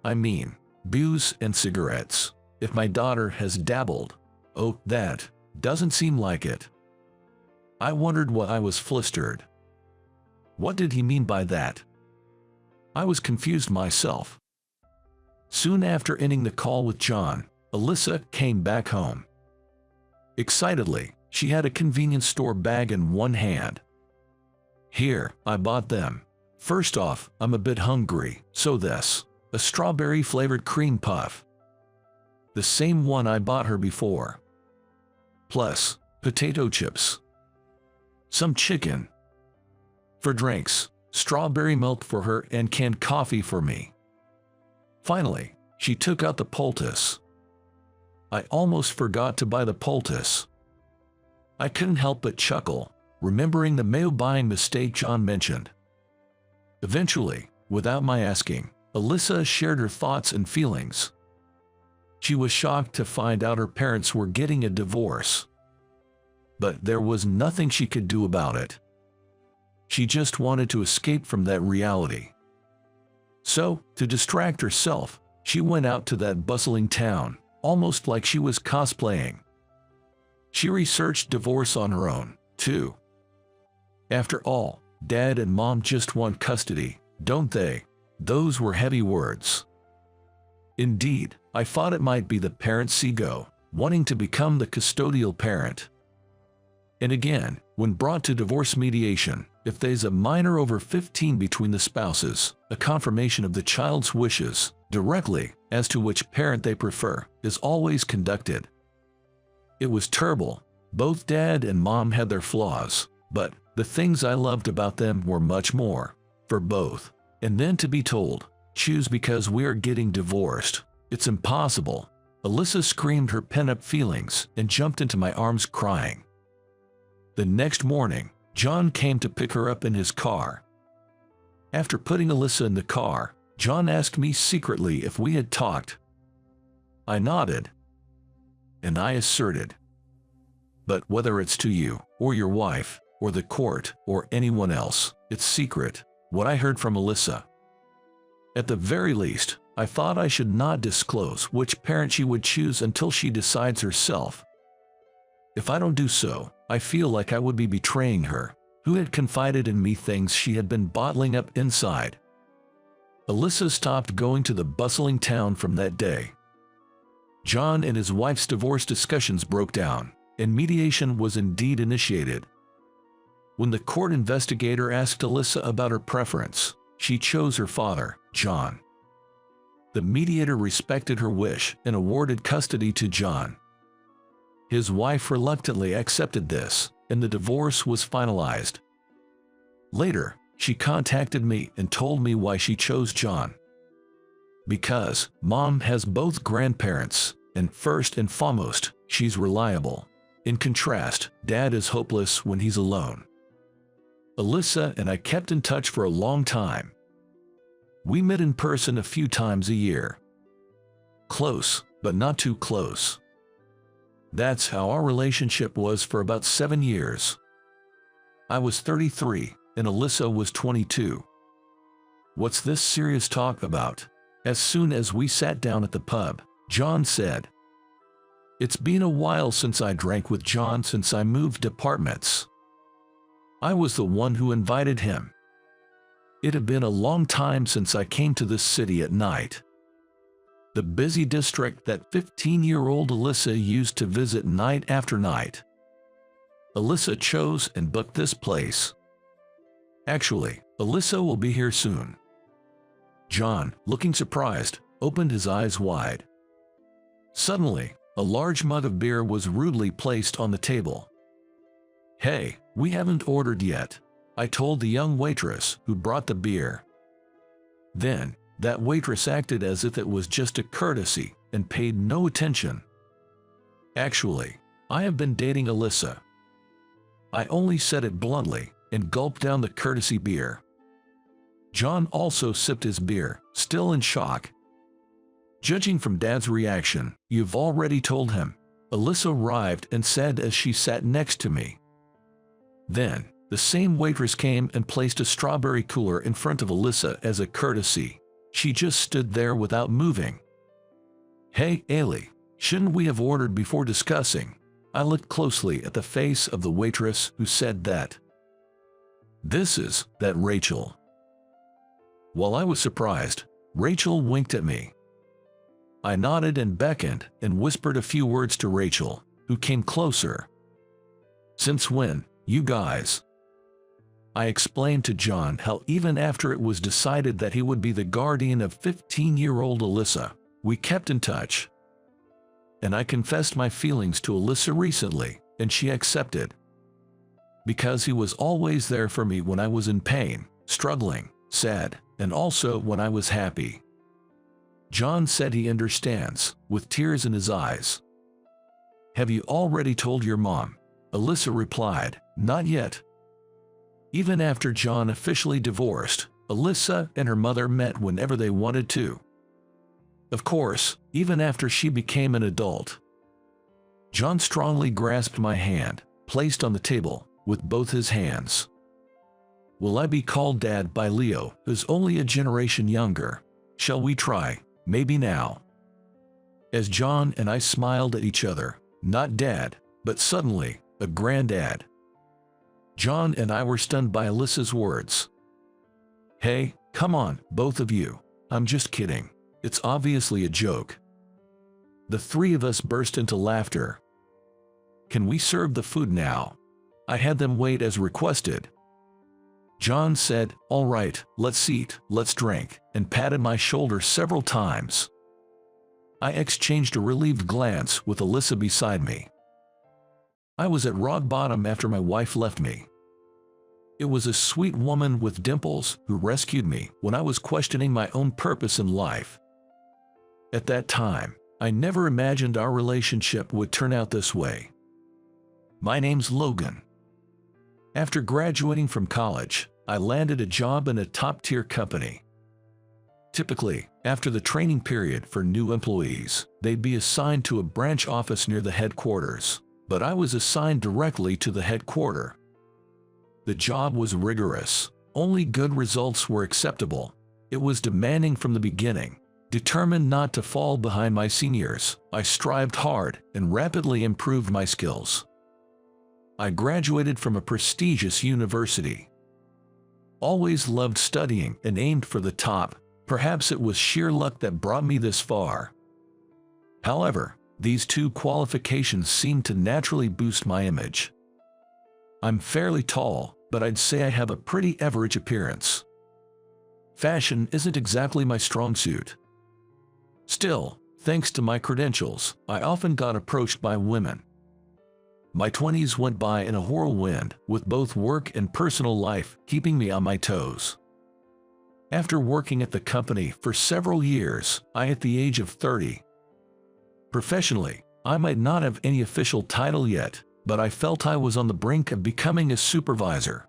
I mean, booze and cigarettes. If my daughter has dabbled. Oh, that doesn't seem like it. I wondered why I was flustered. What did he mean by that? I was confused myself. Soon after ending the call with John, Alyssa came back home. Excitedly, she had a convenience store bag in one hand. Here, I bought them. First off, I'm a bit hungry, so this, a strawberry-flavored cream puff. The same one I bought her before. Plus, potato chips. Some chicken. For drinks, strawberry milk for her and canned coffee for me. Finally, she took out the poultice. I almost forgot to buy the poultice. I couldn't help but chuckle, remembering the mayo buying mistake John mentioned. Eventually, without my asking, Alyssa shared her thoughts and feelings. She was shocked to find out her parents were getting a divorce. But there was nothing she could do about it. She just wanted to escape from that reality. So, to distract herself, she went out to that bustling town, almost like she was cosplaying. She researched divorce on her own, too. After all, Dad and Mom just want custody, don't they? Those were heavy words. Indeed, I thought it might be the parent's ego, wanting to become the custodial parent. And again, when brought to divorce mediation, if there's a minor over 15 between the spouses, a confirmation of the child's wishes, directly, as to which parent they prefer, is always conducted. It was terrible. Both Dad and Mom had their flaws, but the things I loved about them were much more, for both. And then to be told, choose because we are getting divorced. It's impossible. Alyssa screamed her pent-up feelings and jumped into my arms crying. The next morning, John came to pick her up in his car. After putting Alyssa in the car, John asked me secretly if we had talked. I nodded, and I asserted, "But whether it's to you, or your wife, or the court, or anyone else, it's secret, what I heard from Alyssa. At the very least, I thought I should not disclose which parent she would choose until she decides herself. If I don't do so, I feel like I would be betraying her, who had confided in me things she had been bottling up inside." Alyssa stopped going to the bustling town from that day. John and his wife's divorce discussions broke down, and mediation was indeed initiated. When the court investigator asked Alyssa about her preference, she chose her father, John. The mediator respected her wish and awarded custody to John. His wife reluctantly accepted this, and the divorce was finalized. Later, she contacted me and told me why she chose John. Because Mom has both grandparents, and first and foremost, she's reliable. In contrast, Dad is hopeless when he's alone. Alyssa and I kept in touch for a long time. We met in person a few times a year. Close, but not too close. That's how our relationship was for about 7 years. I was 33, and Alyssa was 22. "What's this serious talk about?" As soon as we sat down at the pub, John said. "It's been a while since I drank with John since I moved apartments. I was the one who invited him. It had been a long time since I came to this city at night. The busy district that 15-year-old Alyssa used to visit night after night. Alyssa chose and booked this place. Actually, Alyssa will be here soon." John, looking surprised, opened his eyes wide. Suddenly, a large mug of beer was rudely placed on the table. "Hey, we haven't ordered yet," I told the young waitress who brought the beer. Then, that waitress acted as if it was just a courtesy and paid no attention. "Actually, I have been dating Alyssa." I only said it bluntly and gulped down the courtesy beer. John also sipped his beer, still in shock. "Judging from Dad's reaction, you've already told him," Alyssa arrived and said as she sat next to me. Then, the same waitress came and placed a strawberry cooler in front of Alyssa as a courtesy. She just stood there without moving. "Hey, Ailey, shouldn't we have ordered before discussing?" I looked closely at the face of the waitress who said that. "This is that Rachel." While I was surprised, Rachel winked at me. I nodded and beckoned and whispered a few words to Rachel, who came closer. "Since when, you guys?" I explained to John how even after it was decided that he would be the guardian of 15-year-old Alyssa, we kept in touch. And I confessed my feelings to Alyssa recently, and she accepted. Because he was always there for me when I was in pain, struggling, sad, and also when I was happy. John said he understands, with tears in his eyes. "Have you already told your mom?" Alyssa replied, "Not yet." Even after John officially divorced, Alyssa and her mother met whenever they wanted to. Of course, even after she became an adult. John strongly grasped my hand, placed on the table, with both his hands. Will I be called Dad by Leo, who's only a generation younger? Shall we try, maybe now? As John and I smiled at each other, not Dad, but suddenly, a granddad. John and I were stunned by Alyssa's words. Hey, come on, both of you. I'm just kidding. It's obviously a joke. The three of us burst into laughter. Can we serve the food now? I had them wait as requested. John said, all right, let's eat, let's drink, and patted my shoulder several times. I exchanged a relieved glance with Alyssa beside me. I was at rock bottom after my wife left me. It was a sweet woman with dimples who rescued me when I was questioning my own purpose in life. At that time, I never imagined our relationship would turn out this way. My name's Logan. After graduating from college, I landed a job in a top-tier company. Typically, after the training period for new employees, they'd be assigned to a branch office near the headquarters, but I was assigned directly to the headquarters. The job was rigorous. Only good results were acceptable. It was demanding from the beginning. Determined not to fall behind my seniors, I strived hard and rapidly improved my skills. I graduated from a prestigious university. Always loved studying and aimed for the top. Perhaps it was sheer luck that brought me this far. However, these two qualifications seemed to naturally boost my image. I'm fairly tall, but I'd say I have a pretty average appearance. Fashion isn't exactly my strong suit. Still, thanks to my credentials, I often got approached by women. My 20s went by in a whirlwind, with both work and personal life keeping me on my toes. After working at the company for several years, I at the age of 30. Professionally, I might not have any official title yet, but I felt I was on the brink of becoming a supervisor.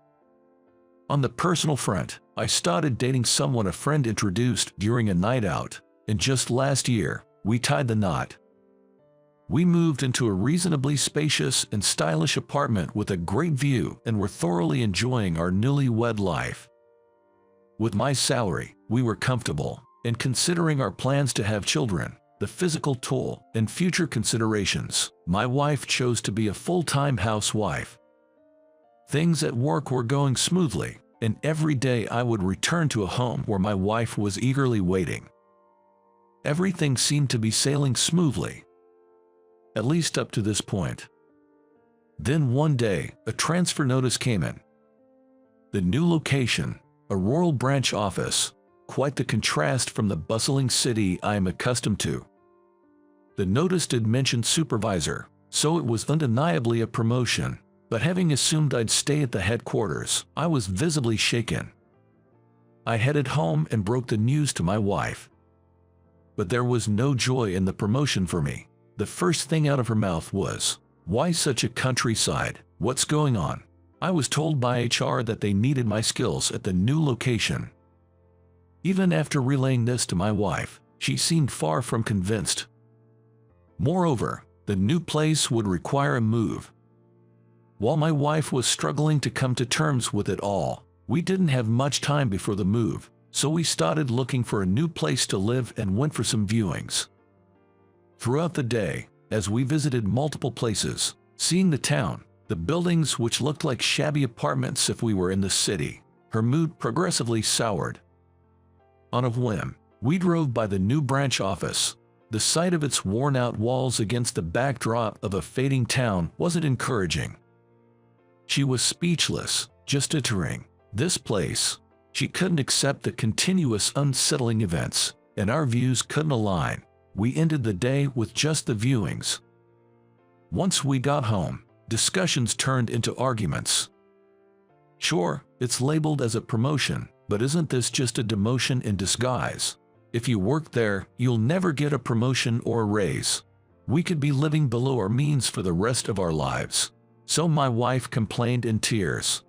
On the personal front, I started dating someone a friend introduced during a night out, and just last year, we tied the knot. We moved into a reasonably spacious and stylish apartment with a great view and were thoroughly enjoying our newlywed life. With my salary, we were comfortable, and considering our plans to have children, the physical toll, and future considerations, my wife chose to be a full-time housewife. Things at work were going smoothly, and every day I would return to a home where my wife was eagerly waiting. Everything seemed to be sailing smoothly. At least up to this point. Then one day, a transfer notice came in. The new location, a rural branch office, quite the contrast from the bustling city I am accustomed to. The notice did mention supervisor, so it was undeniably a promotion, but having assumed I'd stay at the headquarters, I was visibly shaken. I headed home and broke the news to my wife. But there was no joy in the promotion for me. The first thing out of her mouth was, "Why such a countryside? What's going on?" I was told by HR that they needed my skills at the new location. Even after relaying this to my wife, she seemed far from convinced. Moreover, the new place would require a move. While my wife was struggling to come to terms with it all, we didn't have much time before the move, so we started looking for a new place to live and went for some viewings. Throughout the day, as we visited multiple places, seeing the town, the buildings which looked like shabby apartments if we were in the city, her mood progressively soured. On a whim, we drove by the new branch office. The sight of its worn-out walls against the backdrop of a fading town wasn't encouraging. She was speechless, just entering this place. She couldn't accept the continuous unsettling events, and our views couldn't align. We ended the day with just the viewings. Once we got home, discussions turned into arguments. Sure, it's labeled as a promotion, but isn't this just a demotion in disguise? If you work there, you'll never get a promotion or a raise. We could be living below our means for the rest of our lives. So my wife complained in tears.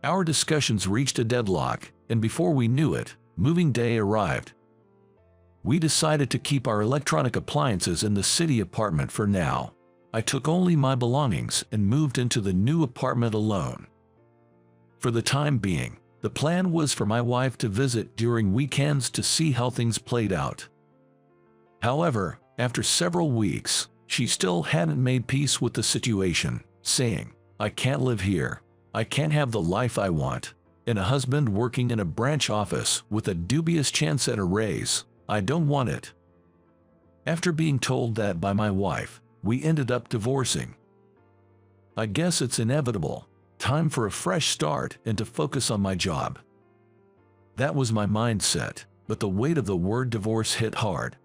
Our discussions reached a deadlock, and before we knew it, moving day arrived. We decided to keep our electronic appliances in the city apartment for now. I took only my belongings and moved into the new apartment alone. For the time being, the plan was for my wife to visit during weekends to see how things played out. However, after several weeks, she still hadn't made peace with the situation, saying, "I can't live here. I can't have the life I want. And a husband working in a branch office with a dubious chance at a raise. I don't want it." After being told that by my wife, we ended up divorcing. I guess it's inevitable. Time for a fresh start and to focus on my job. That was my mindset, but the weight of the word divorce hit hard.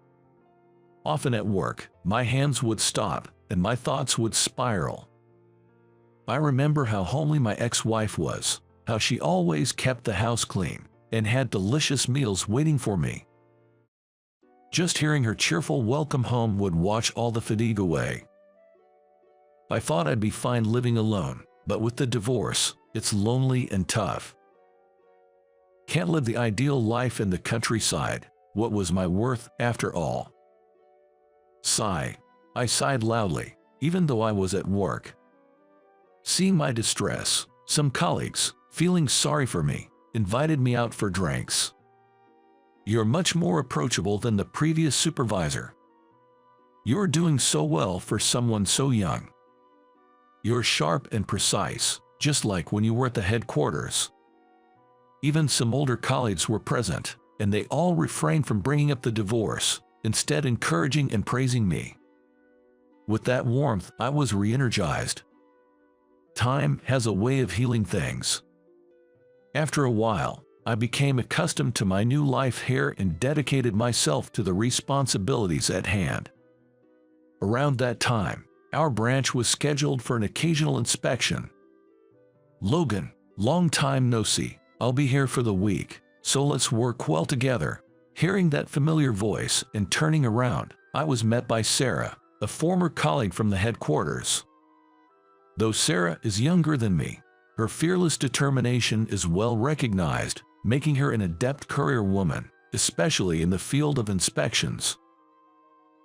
Often at work, my hands would stop and my thoughts would spiral. I remember how homely my ex-wife was, how she always kept the house clean and had delicious meals waiting for me. Just hearing her cheerful welcome home would wash all the fatigue away. I thought I'd be fine living alone, but with the divorce, it's lonely and tough. Can't live the ideal life in the countryside. What was my worth after all? Sigh. I sighed loudly, even though I was at work. Seeing my distress, some colleagues, feeling sorry for me, invited me out for drinks. "You're much more approachable than the previous supervisor. You're doing so well for someone so young. You're sharp and precise, just like when you were at the headquarters." Even some older colleagues were present, and they all refrained from bringing up the divorce, instead encouraging and praising me. With that warmth, I was re-energized. Time has a way of healing things. After a while, I became accustomed to my new life here and dedicated myself to the responsibilities at hand. Around that time, our branch was scheduled for an occasional inspection. "Logan, long time no see. I'll be here for the week, so let's work well together." Hearing that familiar voice and turning around, I was met by Sarah, a former colleague from the headquarters. Though Sarah is younger than me, her fearless determination is well recognized, making her an adept career woman, especially in the field of inspections.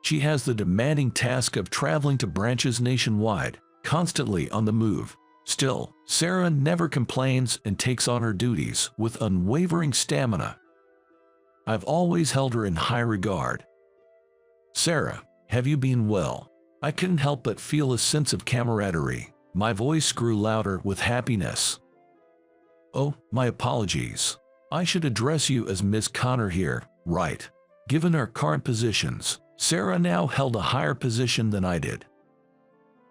She has the demanding task of traveling to branches nationwide, constantly on the move. Still, Sarah never complains and takes on her duties with unwavering stamina. I've always held her in high regard. "Sarah, have you been well?" I couldn't help but feel a sense of camaraderie. My voice grew louder with happiness. "Oh, my apologies. I should address you as Miss Connor here, right?" Given our current positions, Sarah now held a higher position than I did.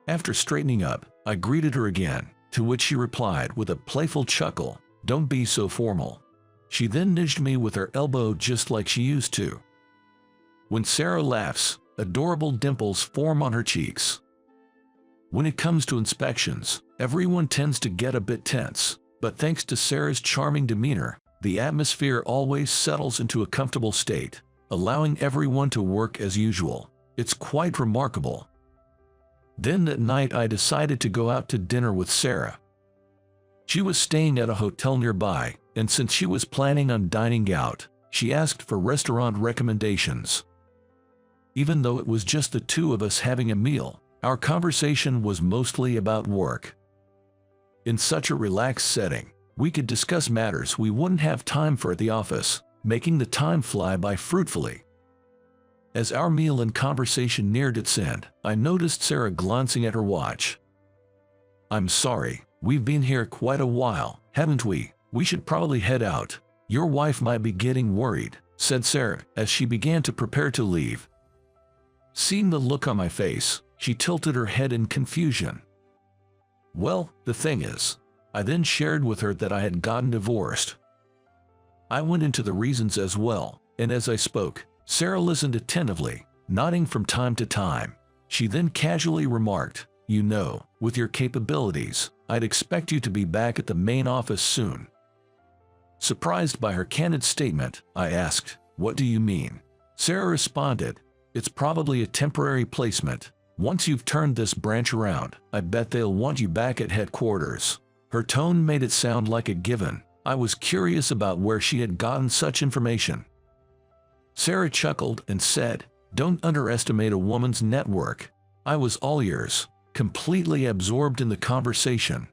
After straightening up, I greeted her again, to which she replied with a playful chuckle, "Don't be so formal." She then nudged me with her elbow just like she used to. When Sarah laughs, adorable dimples form on her cheeks. When it comes to inspections, everyone tends to get a bit tense, but thanks to Sarah's charming demeanor, the atmosphere always settles into a comfortable state, allowing everyone to work as usual. It's quite remarkable. Then that night I decided to go out to dinner with Sarah. She was staying at a hotel nearby, and since she was planning on dining out, she asked for restaurant recommendations. Even though it was just the two of us having a meal, our conversation was mostly about work. In such a relaxed setting, we could discuss matters we wouldn't have time for at the office, making the time fly by fruitfully. As our meal and conversation neared its end, I noticed Sarah glancing at her watch. "I'm sorry, we've been here quite a while, haven't we? We should probably head out. Your wife might be getting worried," said Sarah as she began to prepare to leave. Seeing the look on my face, she tilted her head in confusion. "Well, the thing is," I then shared with her that I had gotten divorced. I went into the reasons as well, and as I spoke, Sarah listened attentively, nodding from time to time. She then casually remarked, "You know, with your capabilities, I'd expect you to be back at the main office soon." Surprised by her candid statement, I asked, "What do you mean?" Sarah responded, "It's probably a temporary placement. Once you've turned this branch around, I bet they'll want you back at headquarters." Her tone made it sound like a given. I was curious about where she had gotten such information. Sarah chuckled and said, "Don't underestimate a woman's network." I was all ears, completely absorbed in the conversation.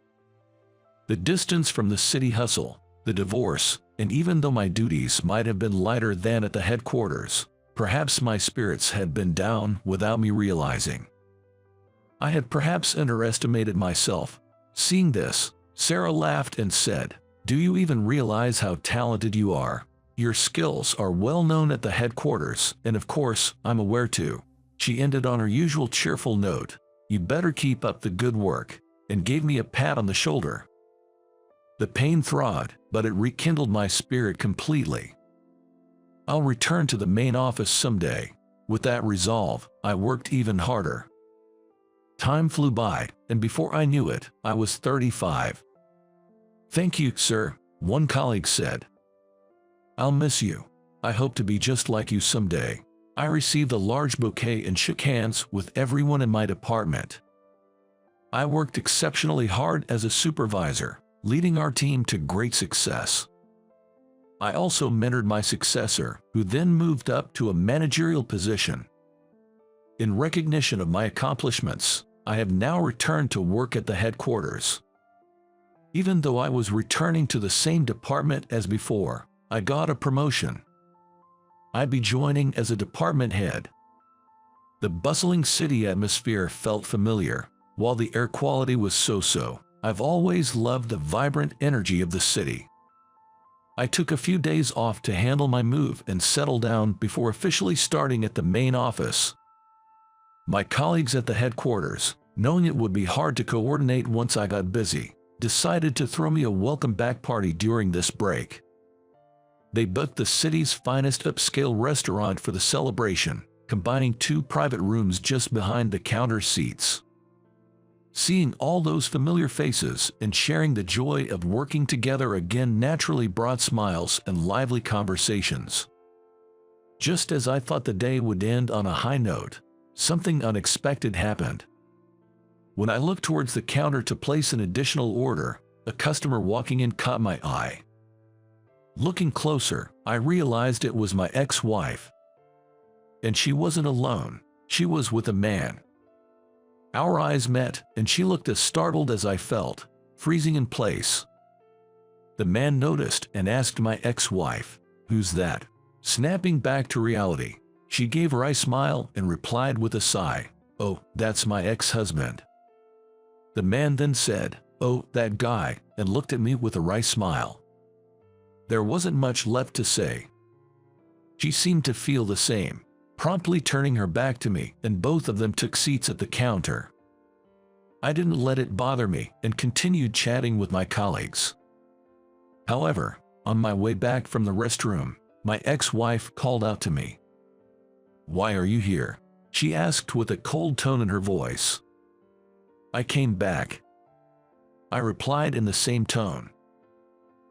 The distance from the city hustle, the divorce, and even though my duties might have been lighter than at the headquarters, perhaps my spirits had been down without me realizing. I had perhaps underestimated myself. Seeing this, Sarah laughed and said, "Do you even realize how talented you are? Your skills are well known at the headquarters, and of course, I'm aware too." She ended on her usual cheerful note, "You better keep up the good work," and gave me a pat on the shoulder. The pain thawed, but it rekindled my spirit completely. I'll return to the main office someday. With that resolve, I worked even harder. Time flew by, and before I knew it, I was 35. "Thank you, sir," one colleague said. "I'll miss you. I hope to be just like you someday." I received a large bouquet and shook hands with everyone in my department. I worked exceptionally hard as a supervisor, leading our team to great success. I also mentored my successor, who then moved up to a managerial position. In recognition of my accomplishments, I have now returned to work at the headquarters. Even though I was returning to the same department as before, I got a promotion. I'd be joining as a department head. The bustling city atmosphere felt familiar, while the air quality was so-so. I've always loved the vibrant energy of the city. I took a few days off to handle my move and settle down before officially starting at the main office. My colleagues at the headquarters, knowing it would be hard to coordinate once I got busy, decided to throw me a welcome back party during this break. They booked the city's finest upscale restaurant for the celebration, combining 2 private rooms just behind the counter seats. Seeing all those familiar faces and sharing the joy of working together again naturally brought smiles and lively conversations. Just as I thought the day would end on a high note, something unexpected happened. When I looked towards the counter to place an additional order, a customer walking in caught my eye. Looking closer, I realized it was my ex-wife. And she wasn't alone, she was with a man. Our eyes met, and she looked as startled as I felt, freezing in place. The man noticed and asked my ex-wife, "Who's that?" Snapping back to reality, she gave a wry smile and replied with a sigh, "Oh, that's my ex-husband." The man then said, "Oh, that guy," and looked at me with a wry smile. There wasn't much left to say. She seemed to feel the same, promptly turning her back to me, and both of them took seats at the counter. I didn't let it bother me and continued chatting with my colleagues. However, on my way back from the restroom, my ex-wife called out to me. "Why are you here?" she asked with a cold tone in her voice. "I came back," I replied in the same tone.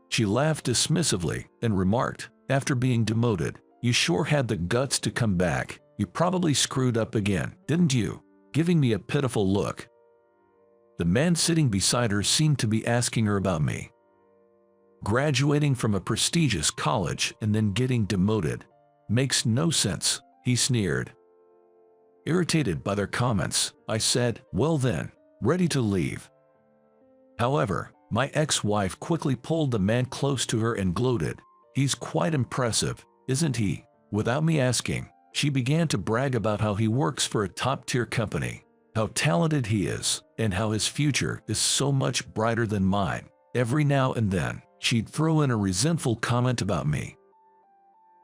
She laughed dismissively and remarked, after being demoted, "You sure had the guts to come back. You probably screwed up again, didn't you?" Giving me a pitiful look. The man sitting beside her seemed to be asking her about me. Graduating from a prestigious college and then getting demoted. Makes no sense, he sneered. Irritated by their comments, I said, "Well then, ready to leave." However, my ex-wife quickly pulled the man close to her and gloated, "He's quite impressive, isn't he?" Without me asking, she began to brag about how he works for a top-tier company, how talented he is, and how his future is so much brighter than mine. Every now and then, she'd throw in a resentful comment about me.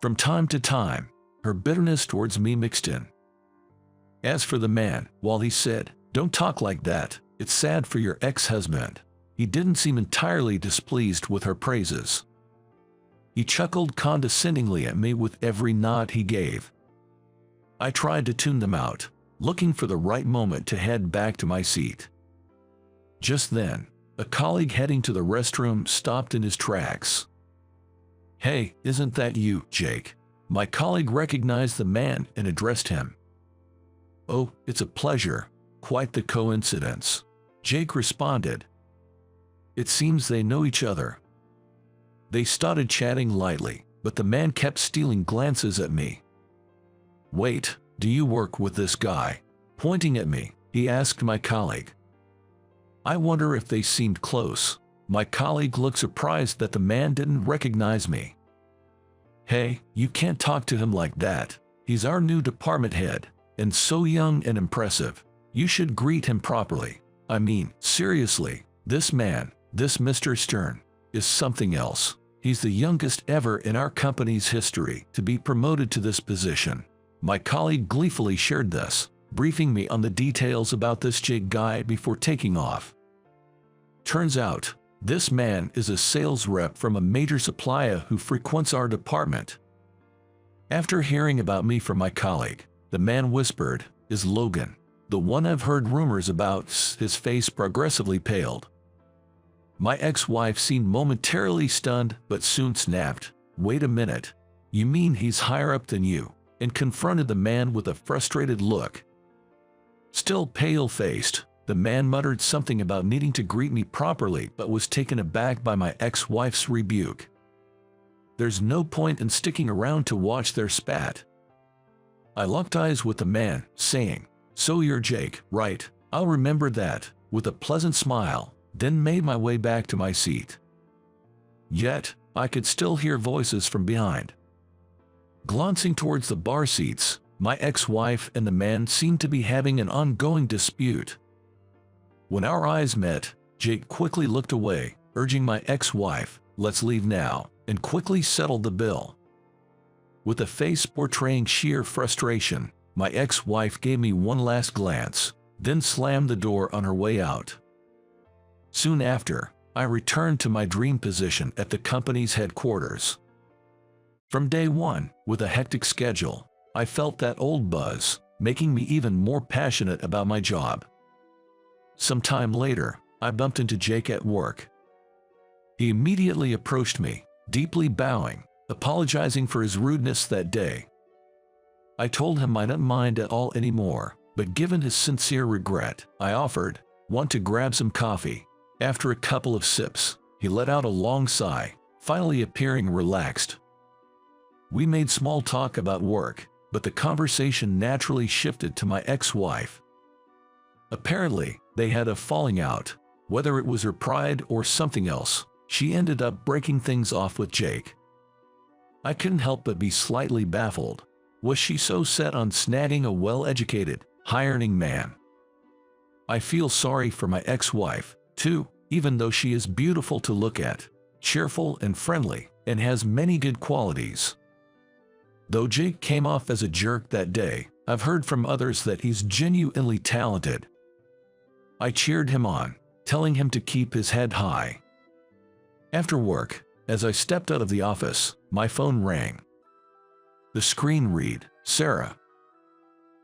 From time to time, her bitterness towards me mixed in. As for the man, while he said, "Don't talk like that, it's sad for your ex-husband," he didn't seem entirely displeased with her praises. He chuckled condescendingly at me with every nod he gave. I tried to tune them out, looking for the right moment to head back to my seat. Just then, a colleague heading to the restroom stopped in his tracks. "Hey, isn't that you, Jake?" My colleague recognized the man and addressed him. "Oh, it's a pleasure. Quite the coincidence," Jake responded. It seems they know each other. They started chatting lightly, but the man kept stealing glances at me. "Wait, do you work with this guy?" Pointing at me, he asked my colleague. I wonder if they seemed close. My colleague looked surprised that the man didn't recognize me. "Hey, you can't talk to him like that. He's our new department head, and so young and impressive. You should greet him properly. I mean, seriously, this man, this Mr. Stern, is something else. He's the youngest ever in our company's history to be promoted to this position." My colleague gleefully shared this, briefing me on the details about this Jake guy before taking off. Turns out, this man is a sales rep from a major supplier who frequents our department. After hearing about me from my colleague, the man whispered, "Is Logan the one I've heard rumors about?" His face progressively paled. My ex-wife seemed momentarily stunned but soon snapped, "Wait a minute. You mean he's higher up than you?" and confronted the man with a frustrated look. Still pale-faced, the man muttered something about needing to greet me properly but was taken aback by my ex-wife's rebuke. There's no point in sticking around to watch their spat. I locked eyes with the man, saying, "So you're Jake, right? I'll remember that," with a pleasant smile, then made my way back to my seat. Yet, I could still hear voices from behind. Glancing towards the bar seats, my ex-wife and the man seemed to be having an ongoing dispute. When our eyes met, Jake quickly looked away, urging my ex-wife, "Let's leave now," and quickly settled the bill. With a face portraying sheer frustration, my ex-wife gave me one last glance, then slammed the door on her way out. Soon after, I returned to my dream position at the company's headquarters. From day one, with a hectic schedule, I felt that old buzz, making me even more passionate about my job. Some time later, I bumped into Jake at work. He immediately approached me, deeply bowing, apologizing for his rudeness that day. I told him I didn't mind at all anymore, but given his sincere regret, I offered, "Want to grab some coffee?" After a couple of sips, he let out a long sigh, finally appearing relaxed. We made small talk about work, but the conversation naturally shifted to my ex-wife. Apparently, they had a falling out. Whether it was her pride or something else, she ended up breaking things off with Jake. I couldn't help but be slightly baffled. Was she so set on snagging a well-educated, high-earning man? I feel sorry for my ex-wife, too, even though she is beautiful to look at, cheerful and friendly, and has many good qualities. Though Jake came off as a jerk that day, I've heard from others that he's genuinely talented. I cheered him on, telling him to keep his head high. After work, as I stepped out of the office, my phone rang. The screen read, "Sarah."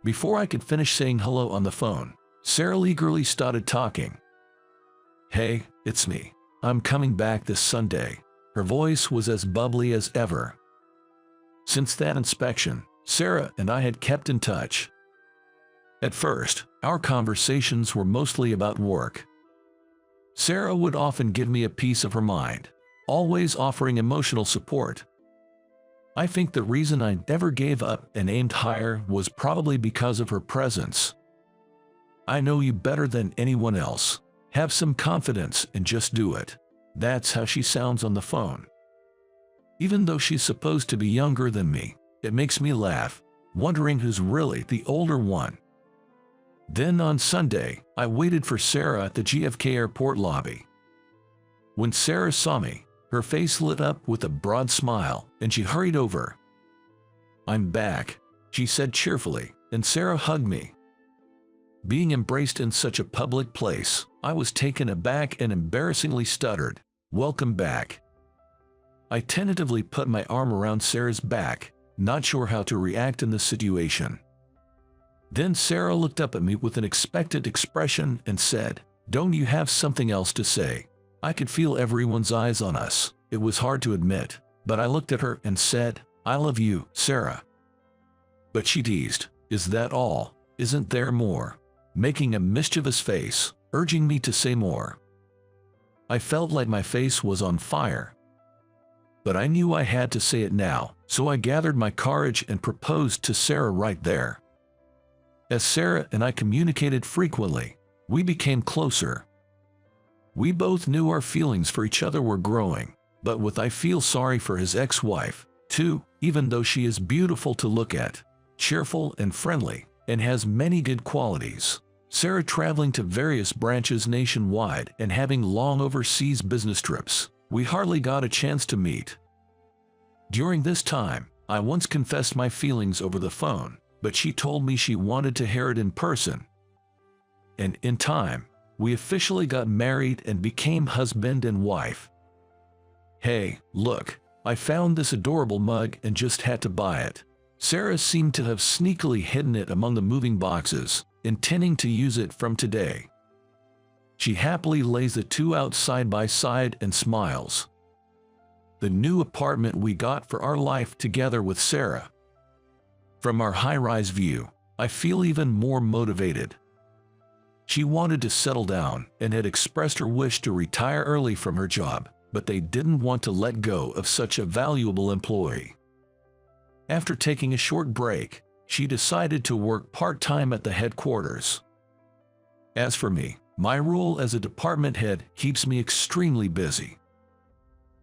Before I could finish saying hello on the phone, Sarah eagerly started talking. "Hey, it's me. I'm coming back this Sunday." Her voice was as bubbly as ever. Since that inspection, Sarah and I had kept in touch. At first, our conversations were mostly about work. Sarah would often give me a piece of her mind, always offering emotional support. I think the reason I never gave up and aimed higher was probably because of her presence. "I know you better than anyone else. Have some confidence and just do it." That's how she sounds on the phone. Even though she's supposed to be younger than me, it makes me laugh, wondering who's really the older one. Then on Sunday, I waited for Sarah at the JFK airport lobby. When Sarah saw me, her face lit up with a broad smile, and she hurried over. "I'm back," she said cheerfully, and Sarah hugged me. Being embraced in such a public place, I was taken aback and embarrassingly stuttered, "Welcome back." I tentatively put my arm around Sarah's back, not sure how to react in the situation. Then Sarah looked up at me with an expectant expression and said, "Don't you have something else to say?" I could feel everyone's eyes on us. It was hard to admit, but I looked at her and said, "I love you, Sarah." But she teased, "Is that all? Isn't there more?" making a mischievous face, urging me to say more. I felt like my face was on fire. But I knew I had to say it now, so I gathered my courage and proposed to Sarah right there. As Sarah and I communicated frequently, we became closer. We both knew our feelings for each other were growing, but I feel sorry for his ex-wife, too, even though she is beautiful to look at, cheerful and friendly, and has many good qualities. Sarah traveling to various branches nationwide and having long overseas business trips. We hardly got a chance to meet. During this time, I once confessed my feelings over the phone, but she told me she wanted to hear it in person. And in time, we officially got married and became husband and wife. Hey, look, I found this adorable mug and just had to buy it. Sarah seemed to have sneakily hidden it among the moving boxes, intending to use it from today. She happily lays the two out side by side and smiles. The new apartment we got for our life together with Sarah. From our high-rise view, I feel even more motivated. She wanted to settle down and had expressed her wish to retire early from her job, but they didn't want to let go of such a valuable employee. After taking a short break, she decided to work part-time at the headquarters. As for me, my role as a department head keeps me extremely busy.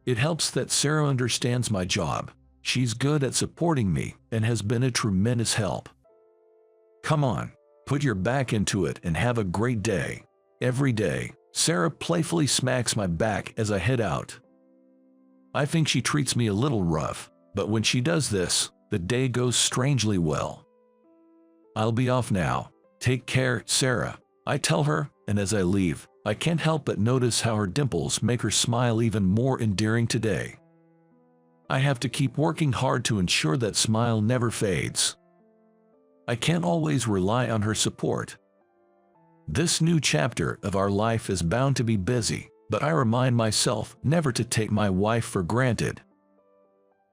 It helps that Sarah understands my job. She's good at supporting me and has been a tremendous help. Come on, put your back into it and have a great day. Every day, Sarah playfully smacks my back as I head out. I think she treats me a little rough, but when she does this, the day goes strangely well. I'll be off now. Take care, Sarah, I tell her, and as I leave, I can't help but notice how her dimples make her smile even more endearing today. I have to keep working hard to ensure that smile never fades. I can't always rely on her support. This new chapter of our life is bound to be busy, but I remind myself never to take my wife for granted.